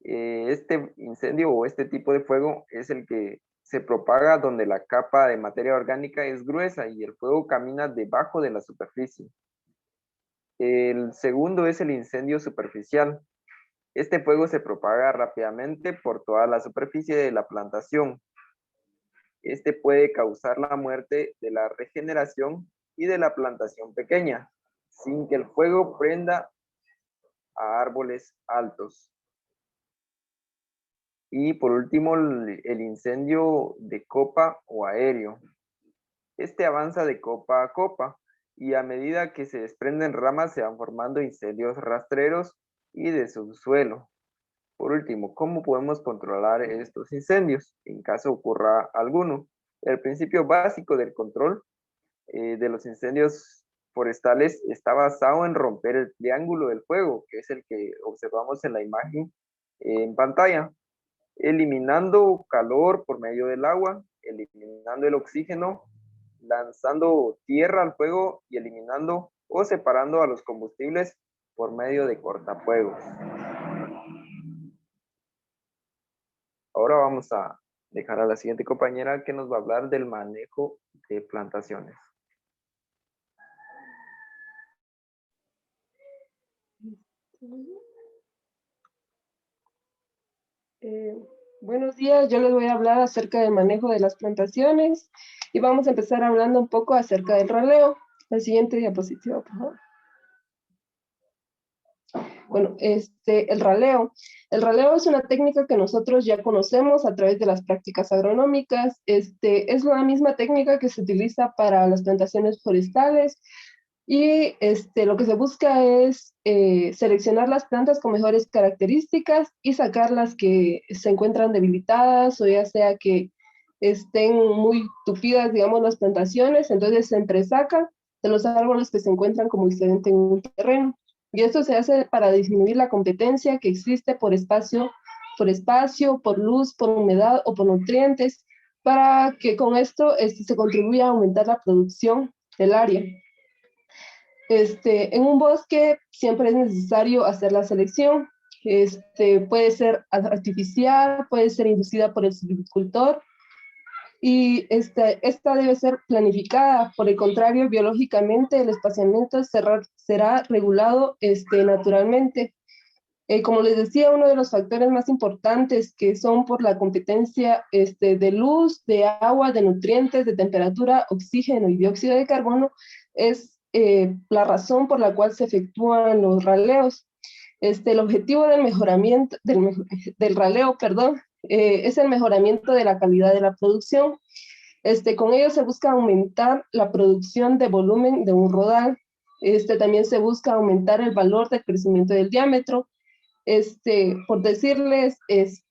A: Este incendio o este tipo de fuego es el que se propaga donde la capa de materia orgánica es gruesa y el fuego camina debajo de la superficie. El segundo es el incendio superficial. Este fuego se propaga rápidamente por toda la superficie de la plantación. Este puede causar la muerte de la regeneración y de la plantación pequeña, sin que el fuego prenda a árboles altos. Y por último, el incendio de copa o aéreo. Este avanza de copa a copa y a medida que se desprenden ramas se van formando incendios rastreros y de subsuelo. Por último, ¿cómo podemos controlar estos incendios en caso ocurra alguno? El principio básico del control de los incendios forestales está basado en romper el triángulo del fuego, que es el que observamos en la imagen en pantalla, eliminando calor por medio del agua, eliminando el oxígeno, lanzando tierra al fuego y eliminando o separando a los combustibles por medio de cortafuegos. Ahora vamos a dejar a la siguiente compañera que nos va a hablar del manejo de plantaciones.
C: Buenos días, yo les voy a hablar acerca del manejo de las plantaciones y vamos a empezar hablando un poco acerca del raleo. La siguiente diapositiva, por favor. Bueno, el raleo. El raleo es una técnica que nosotros ya conocemos a través de las prácticas agronómicas. Es la misma técnica que se utiliza para las plantaciones forestales y lo que se busca es seleccionar las plantas con mejores características y sacar las que se encuentran debilitadas o ya sea que estén muy tupidas, digamos, las plantaciones. Entonces se entresaca de los árboles que se encuentran como excedente en un terreno. Y esto se hace para disminuir la competencia que existe por espacio, por luz, por humedad o por nutrientes, para que con esto se contribuya a aumentar la producción del área. En un bosque siempre es necesario hacer la selección. Puede ser artificial, puede ser inducida por el silvicultor, y esta debe ser planificada. Por el contrario, biológicamente el espaciamiento será regulado naturalmente. Como les decía, uno de los factores más importantes que son por la competencia de luz, de agua, de nutrientes, de temperatura, oxígeno y dióxido de carbono es la razón por la cual se efectúan los raleos. El objetivo del mejoramiento, del raleo, perdón, es el mejoramiento de la calidad de la producción. Con ello se busca aumentar la producción de volumen de un rodal. También se busca aumentar el valor del crecimiento del diámetro. Por decirles,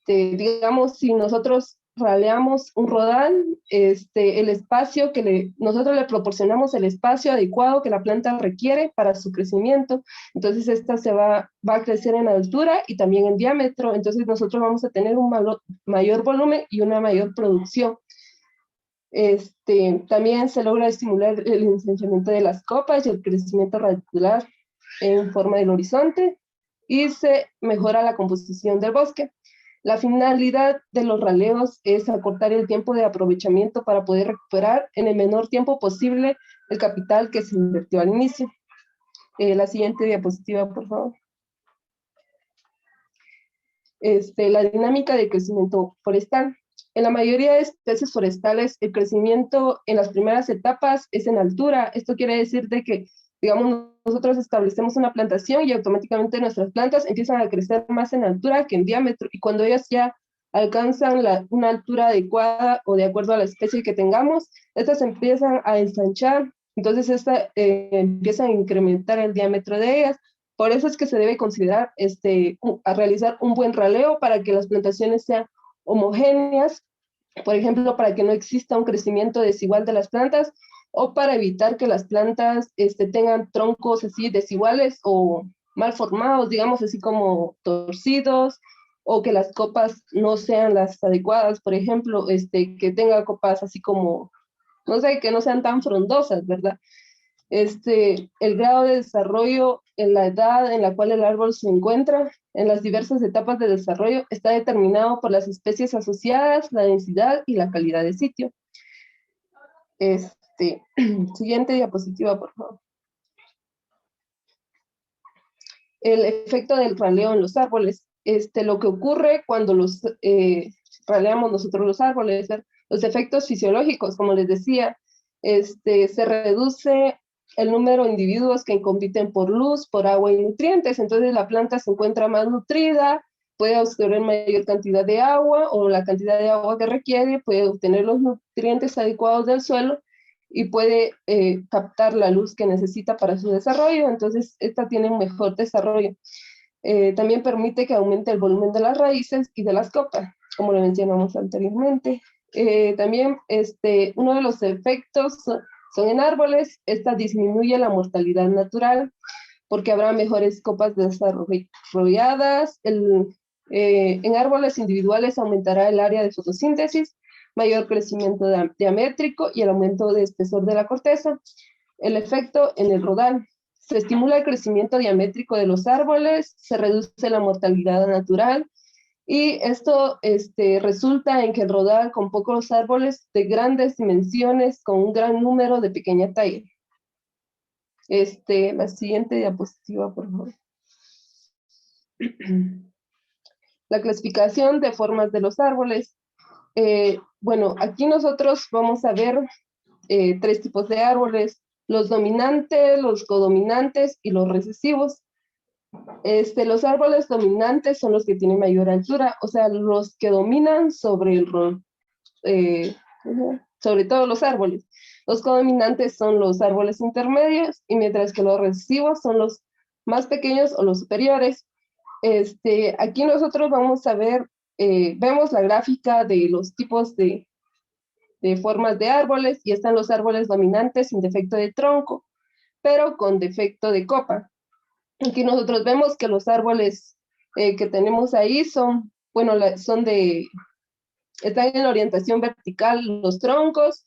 C: digamos, si nosotros raleamos un rodal, el espacio nosotros le proporcionamos el espacio adecuado que la planta requiere para su crecimiento. Entonces esta va a crecer en altura y también en diámetro. Entonces nosotros vamos a tener un mayor volumen y una mayor producción. También se logra estimular el ensanchamiento de las copas y el crecimiento radicular en forma del horizonte, y se mejora la composición del bosque. La finalidad de los raleos es acortar el tiempo de aprovechamiento para poder recuperar en el menor tiempo posible el capital que se invirtió al inicio. La siguiente diapositiva, por favor. La dinámica de crecimiento forestal. En la mayoría de especies forestales, el crecimiento en las primeras etapas es en altura. Esto quiere decir de que, digamos, nosotros establecemos una plantación y automáticamente nuestras plantas empiezan a crecer más en altura que en diámetro. Y cuando ellas ya alcanzan una altura adecuada o de acuerdo a la especie que tengamos, estas empiezan a ensanchar. Entonces, empiezan a incrementar el diámetro de ellas. Por eso es que se debe considerar a realizar un buen raleo para que las plantaciones sean homogéneas, por ejemplo, para que no exista un crecimiento desigual de las plantas, o para evitar que las plantas tengan troncos así desiguales o mal formados, digamos, así como torcidos, o que las copas no sean las adecuadas, por ejemplo, que tenga copas así como, no sé, que no sean tan frondosas, ¿verdad? El grado de desarrollo en la edad en la cual el árbol se encuentra en las diversas etapas de desarrollo está determinado por las especies asociadas, la densidad y la calidad de sitio. Siguiente diapositiva, por favor. El efecto del raleo en los árboles. Lo que ocurre cuando raleamos nosotros los árboles, los efectos fisiológicos, como les decía, se reduce el número de individuos que compiten por luz, por agua y nutrientes. Entonces la planta se encuentra más nutrida, puede absorber mayor cantidad de agua o la cantidad de agua que requiere, puede obtener los nutrientes adecuados del suelo y puede captar la luz que necesita para su desarrollo. Entonces esta tiene un mejor desarrollo. También permite que aumente el volumen de las raíces y de las copas, como lo mencionamos anteriormente. También uno de los efectos son en árboles, esta disminuye la mortalidad natural porque habrá mejores copas desarrolladas. En árboles individuales aumentará el área de fotosíntesis, mayor crecimiento diamétrico y el aumento de espesor de la corteza. El efecto en el rodal. Se estimula el crecimiento diamétrico de los árboles, se reduce la mortalidad natural, y esto resulta en que el rodal con pocos árboles de grandes dimensiones, con un gran número de pequeña talla. La siguiente diapositiva, por favor. La clasificación de formas de los árboles. Bueno, aquí nosotros vamos a ver 3 tipos de árboles: los dominantes, los codominantes y los recesivos. Los árboles dominantes son los que tienen mayor altura, o sea, los que dominan sobre sobre todos los árboles. Los codominantes son los árboles intermedios, y mientras que los recesivos son los más pequeños o los superiores. Aquí nosotros vamos a ver, vemos la gráfica de los tipos de formas de árboles, y están los árboles dominantes sin defecto de tronco, pero con defecto de copa. Aquí nosotros vemos que los árboles que tenemos ahí son, bueno, están en la orientación vertical los troncos,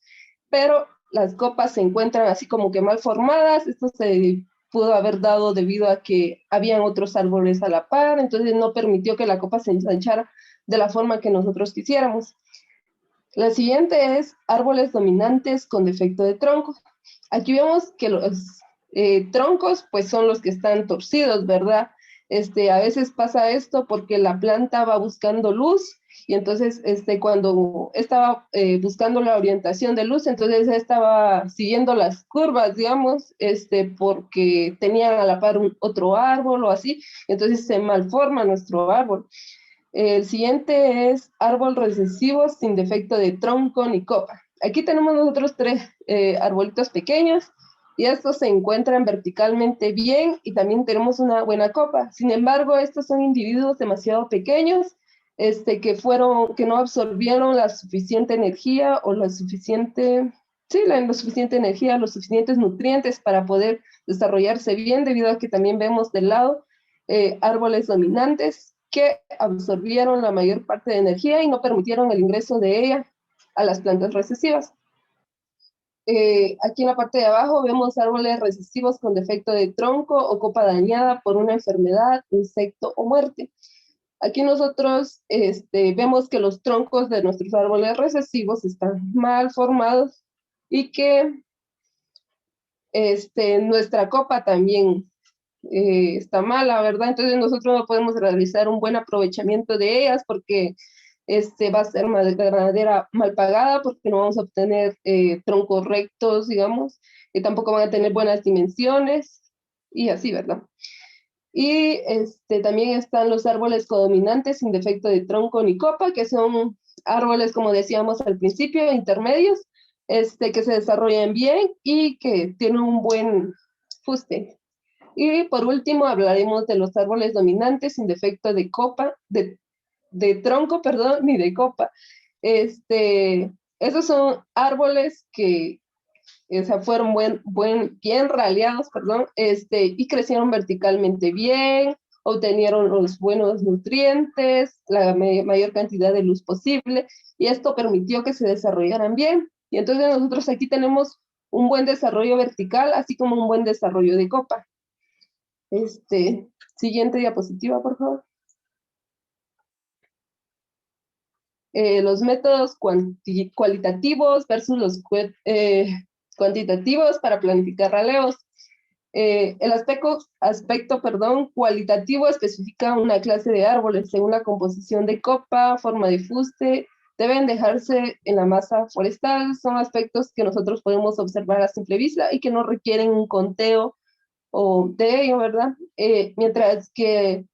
C: pero las copas se encuentran así como que mal formadas. Esto se pudo haber dado debido a que habían otros árboles a la par, entonces no permitió que la copa se ensanchara de la forma que nosotros quisiéramos. La siguiente es árboles dominantes con defecto de tronco. Aquí vemos que los troncos pues son los que están torcidos, ¿verdad? A veces pasa esto porque la planta va buscando luz, y entonces cuando estaba buscando la orientación de luz, entonces estaba siguiendo las curvas, digamos, porque tenían a la par otro árbol o así, entonces se malforma nuestro árbol. El siguiente es árbol recesivo sin defecto de tronco ni copa. Aquí tenemos nosotros 3 arbolitos pequeños, y estos se encuentran verticalmente bien, y también tenemos una buena copa. Sin embargo, estos son individuos demasiado pequeños, que no absorbieron la suficiente energía o la suficiente energía, los suficientes nutrientes para poder desarrollarse bien, debido a que también vemos del lado árboles dominantes que absorbieron la mayor parte de energía y no permitieron el ingreso de ella a las plantas recesivas. Aquí en la parte de abajo vemos árboles recesivos con defecto de tronco o copa dañada por una enfermedad, insecto o muerte. Aquí nosotros vemos que los troncos de nuestros árboles recesivos están mal formados, y que nuestra copa también está mala, ¿verdad? Entonces nosotros no podemos realizar un buen aprovechamiento de ellas, porque va a ser madera mal pagada, porque no vamos a obtener troncos rectos, digamos, y tampoco van a tener buenas dimensiones, y así, ¿verdad? Y también están los árboles codominantes sin defecto de tronco ni copa, que son árboles, como decíamos al principio, intermedios, que se desarrollan bien y que tienen un buen fuste. Y por último hablaremos de los árboles dominantes sin defecto de copa, de tronco, perdón, ni de copa. Esos son árboles que fueron bien raleados, perdón, y crecieron verticalmente bien, obtenieron los buenos nutrientes, la mayor cantidad de luz posible, y esto permitió que se desarrollaran bien. Y entonces nosotros aquí tenemos un buen desarrollo vertical, así como un buen desarrollo de copa. Siguiente diapositiva, por favor. Los métodos cualitativos versus los cuantitativos para planificar raleos. El aspecto cualitativo especifica una clase de árboles según la composición de copa, forma de fuste, deben dejarse en la masa forestal. Son aspectos que nosotros podemos observar a simple vista y que no requieren un conteo o de ello, ¿verdad? Mientras que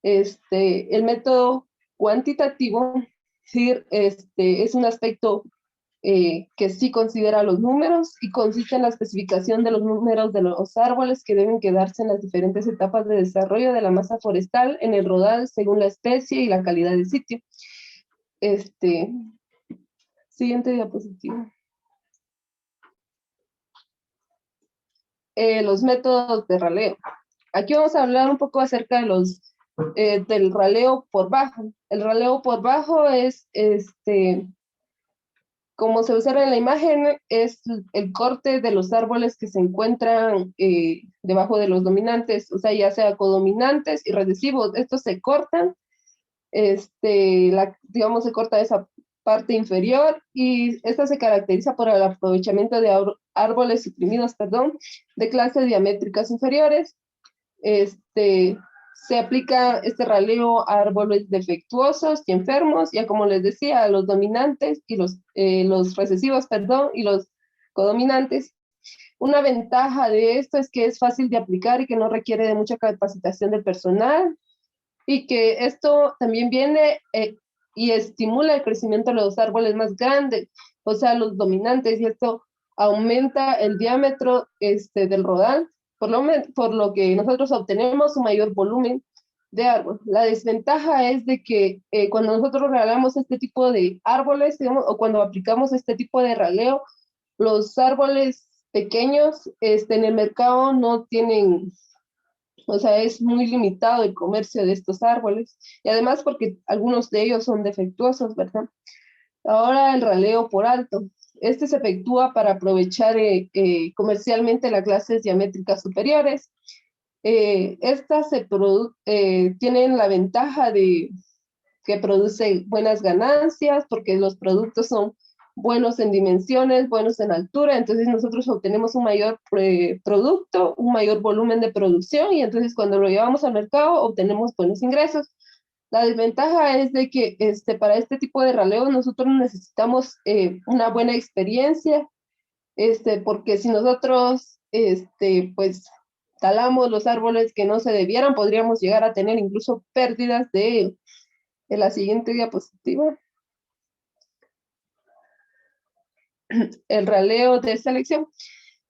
C: el método cuantitativo sí, es un aspecto que sí considera los números, y consiste en la especificación de los números de los árboles que deben quedarse en las diferentes etapas de desarrollo de la masa forestal en el rodal según la especie y la calidad del sitio. Siguiente diapositiva. los métodos de raleo. Aquí vamos a hablar un poco acerca de del raleo por bajo. El raleo por bajo es, como se observa en la imagen, es el corte de los árboles que se encuentran debajo de los dominantes, o sea, ya sea codominantes y recesivos. Estos se cortan, digamos, se corta esa parte inferior, y esta se caracteriza por el aprovechamiento de árboles suprimidos, de clases diamétricas inferiores. Se aplica este raleo a árboles defectuosos y enfermos, ya como les decía, a los dominantes y los recesivos, y los codominantes. Una ventaja de esto es que es fácil de aplicar y que no requiere de mucha capacitación del personal, y que esto también viene y estimula el crecimiento de los árboles más grandes, o sea, los dominantes, y esto aumenta el diámetro del rodal, por lo que nosotros obtenemos un mayor volumen de árbol. La desventaja es de que cuando nosotros ralamos este tipo de árboles, digamos, o cuando aplicamos este tipo de raleo, los árboles pequeños en el mercado no tienen, o sea, es muy limitado el comercio de estos árboles, y además porque algunos de ellos son defectuosos, ¿verdad? Ahora el raleo por alto. Este se efectúa para aprovechar comercialmente las clases diamétricas superiores. Estas tienen la ventaja de que produce buenas ganancias, porque los productos son buenos en dimensiones, buenos en altura, entonces nosotros obtenemos un mayor producto, un mayor volumen de producción, y entonces cuando lo llevamos al mercado obtenemos buenos ingresos. La desventaja es de que para este tipo de raleo nosotros necesitamos una buena experiencia, porque si nosotros pues talamos los árboles que no se debieran, podríamos llegar a tener incluso pérdidas de ellos. En la siguiente diapositiva, el raleo de selección.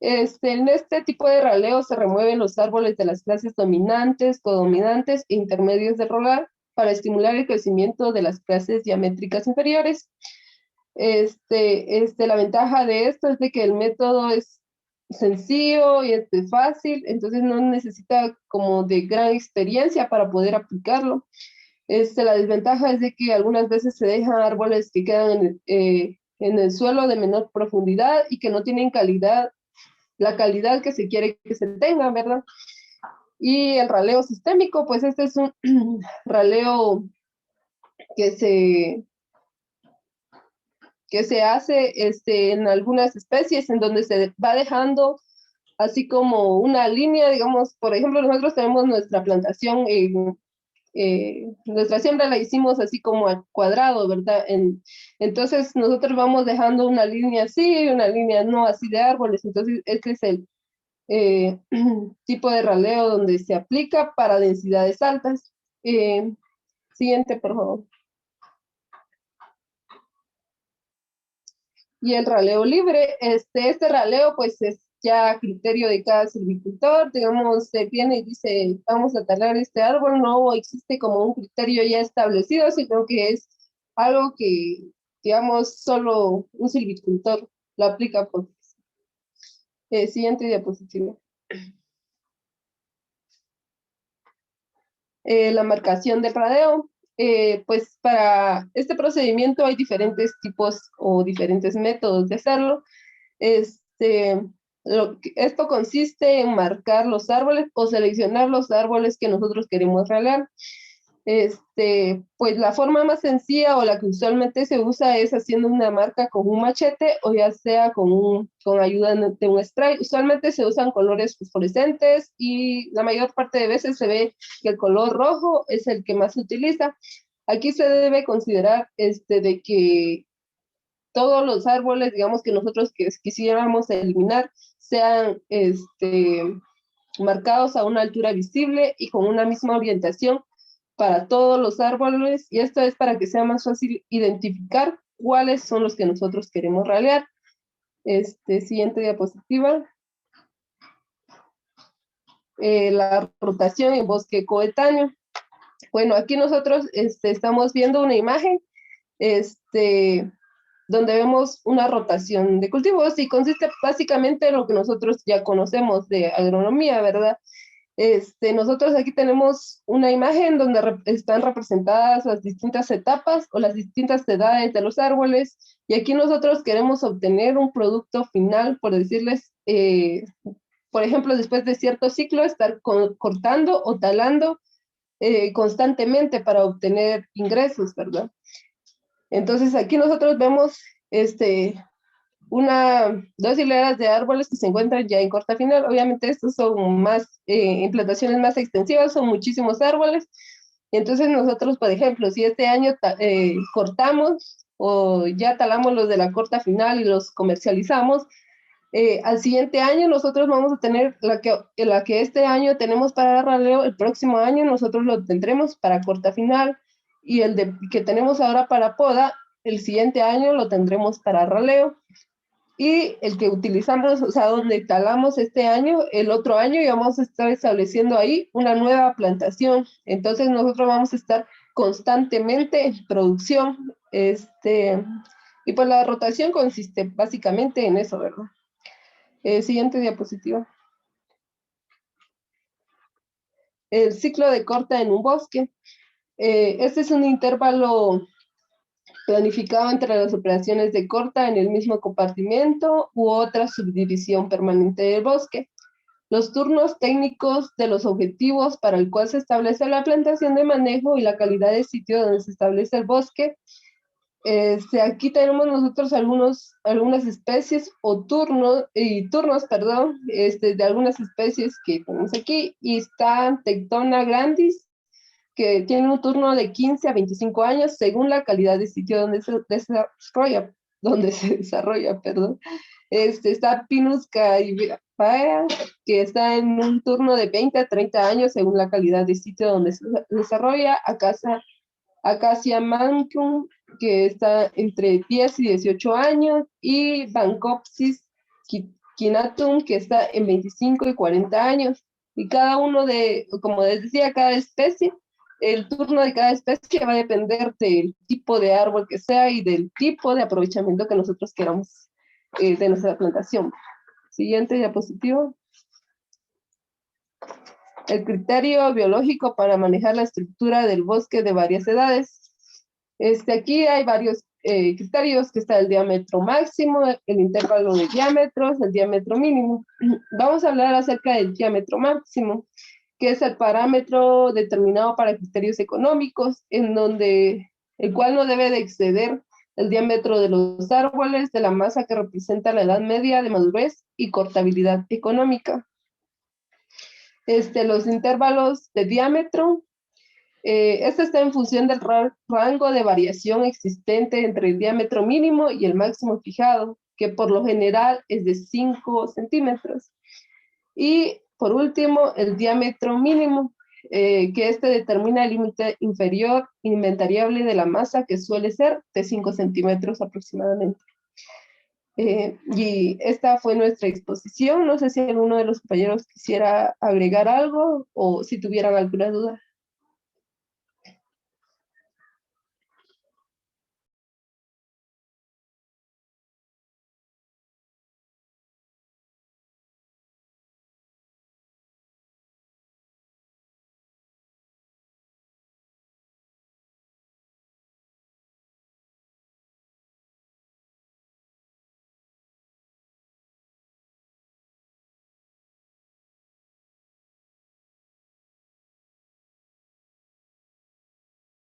C: En este tipo de raleo se remueven los árboles de las clases dominantes, codominantes e intermedios del rodal para estimular el crecimiento de las clases diamétricas inferiores. La ventaja de esto es de que el método es sencillo y fácil, entonces no necesita como de gran experiencia para poder aplicarlo. La desventaja es de que algunas veces se dejan árboles que quedan en el suelo de menor profundidad y que no tienen calidad, la calidad que se quiere que se tenga, ¿verdad? Y el raleo sistémico, pues este es un raleo que se hace en algunas especies, en donde se va dejando así como una línea, digamos, por ejemplo, nosotros tenemos nuestra plantación, nuestra siembra la hicimos así como al cuadrado, ¿verdad? Entonces nosotros vamos dejando una línea así, una línea no así de árboles, entonces este es el tipo de raleo donde se aplica para densidades altas. Siguiente, por favor. Y el raleo libre, este raleo pues es ya a criterio de cada silvicultor, digamos, se viene y dice, vamos a talar este árbol, no existe como un criterio ya establecido, sino que es algo que, digamos, solo un silvicultor lo aplica. Siguiente diapositiva. La marcación del raleo. Pues para este procedimiento hay diferentes tipos o diferentes métodos de hacerlo. Esto consiste en marcar los árboles o seleccionar los árboles que nosotros queremos ralar. Pues la forma más sencilla o la que usualmente se usa es haciendo una marca con un machete o ya sea con ayuda de un spray. Usualmente se usan colores fosforescentes y la mayor parte de veces se ve que el color rojo es el que más se utiliza. Aquí se debe considerar de que todos los árboles, digamos, que nosotros quisiéramos eliminar, sean marcados a una altura visible y con una misma orientación para todos los árboles, y esto es para que sea más fácil identificar cuáles son los que nosotros queremos ralear. Siguiente diapositiva. La rotación en bosque coetáneo. Bueno, aquí nosotros estamos viendo una imagen donde vemos una rotación de cultivos y consiste básicamente en lo que nosotros ya conocemos de agronomía, ¿verdad? Nosotros aquí tenemos una imagen donde están representadas las distintas etapas o las distintas edades de los árboles, y aquí nosotros queremos obtener un producto final, por decirles, por ejemplo, después de cierto ciclo, estar cortando o talando constantemente para obtener ingresos, ¿verdad? Entonces aquí nosotros vemos dos hileras de árboles que se encuentran ya en corta final. Obviamente estos son más implantaciones más extensivas, son muchísimos árboles. Entonces nosotros, por ejemplo, si este año cortamos o ya talamos los de la corta final y los comercializamos, al siguiente año nosotros vamos a tener la que este año tenemos para raleo, el próximo año nosotros lo tendremos para corta final, y el que tenemos ahora para poda, el siguiente año lo tendremos para raleo. Y el que utilizamos, o sea, donde talamos este año, el otro año ya vamos a estar estableciendo ahí una nueva plantación. Entonces nosotros vamos a estar constantemente en producción. Y pues la rotación consiste básicamente en eso, ¿verdad? Siguiente diapositiva. El ciclo de corta en un bosque. Este es un intervalo planificado entre las operaciones de corta en el mismo compartimento u otra subdivisión permanente del bosque. Los turnos técnicos de los objetivos para el cual se establece la plantación de manejo y la calidad de sitio donde se establece el bosque. Aquí tenemos nosotros algunas especies o turnos, de algunas especies que tenemos aquí, y está Tectona grandis, que tiene un turno de 15 a 25 años según la calidad de sitio donde se desarrolla, perdón. Está Pinus caipaea, que está en un turno de 20 a 30 años según la calidad de sitio donde se desarrolla. Acacia mancum, que está entre 10 y 18 años, y Bancopsis quinatum, que está en 25 y 40 años. Y cada uno como les decía, cada especie, el turno de cada especie va a depender del tipo de árbol que sea y del tipo de aprovechamiento que nosotros queramos de nuestra plantación. Siguiente diapositiva. El criterio biológico para manejar la estructura del bosque de varias edades. Aquí hay varios criterios, que está el diámetro máximo, el intervalo de diámetros, el diámetro mínimo. Vamos a hablar acerca del diámetro máximo, que es el parámetro determinado para criterios económicos, el cual no debe de exceder el diámetro de los árboles de la masa que representa la edad media de madurez y cortabilidad económica. Los intervalos de diámetro, está en función del rango de variación existente entre el diámetro mínimo y el máximo fijado, que por lo general es de 5 centímetros. Y por último, el diámetro mínimo, que determina el límite inferior inventariable de la masa, que suele ser de 5 centímetros aproximadamente. Y esta fue nuestra exposición. No sé si alguno de los compañeros quisiera agregar algo o si tuvieran alguna duda.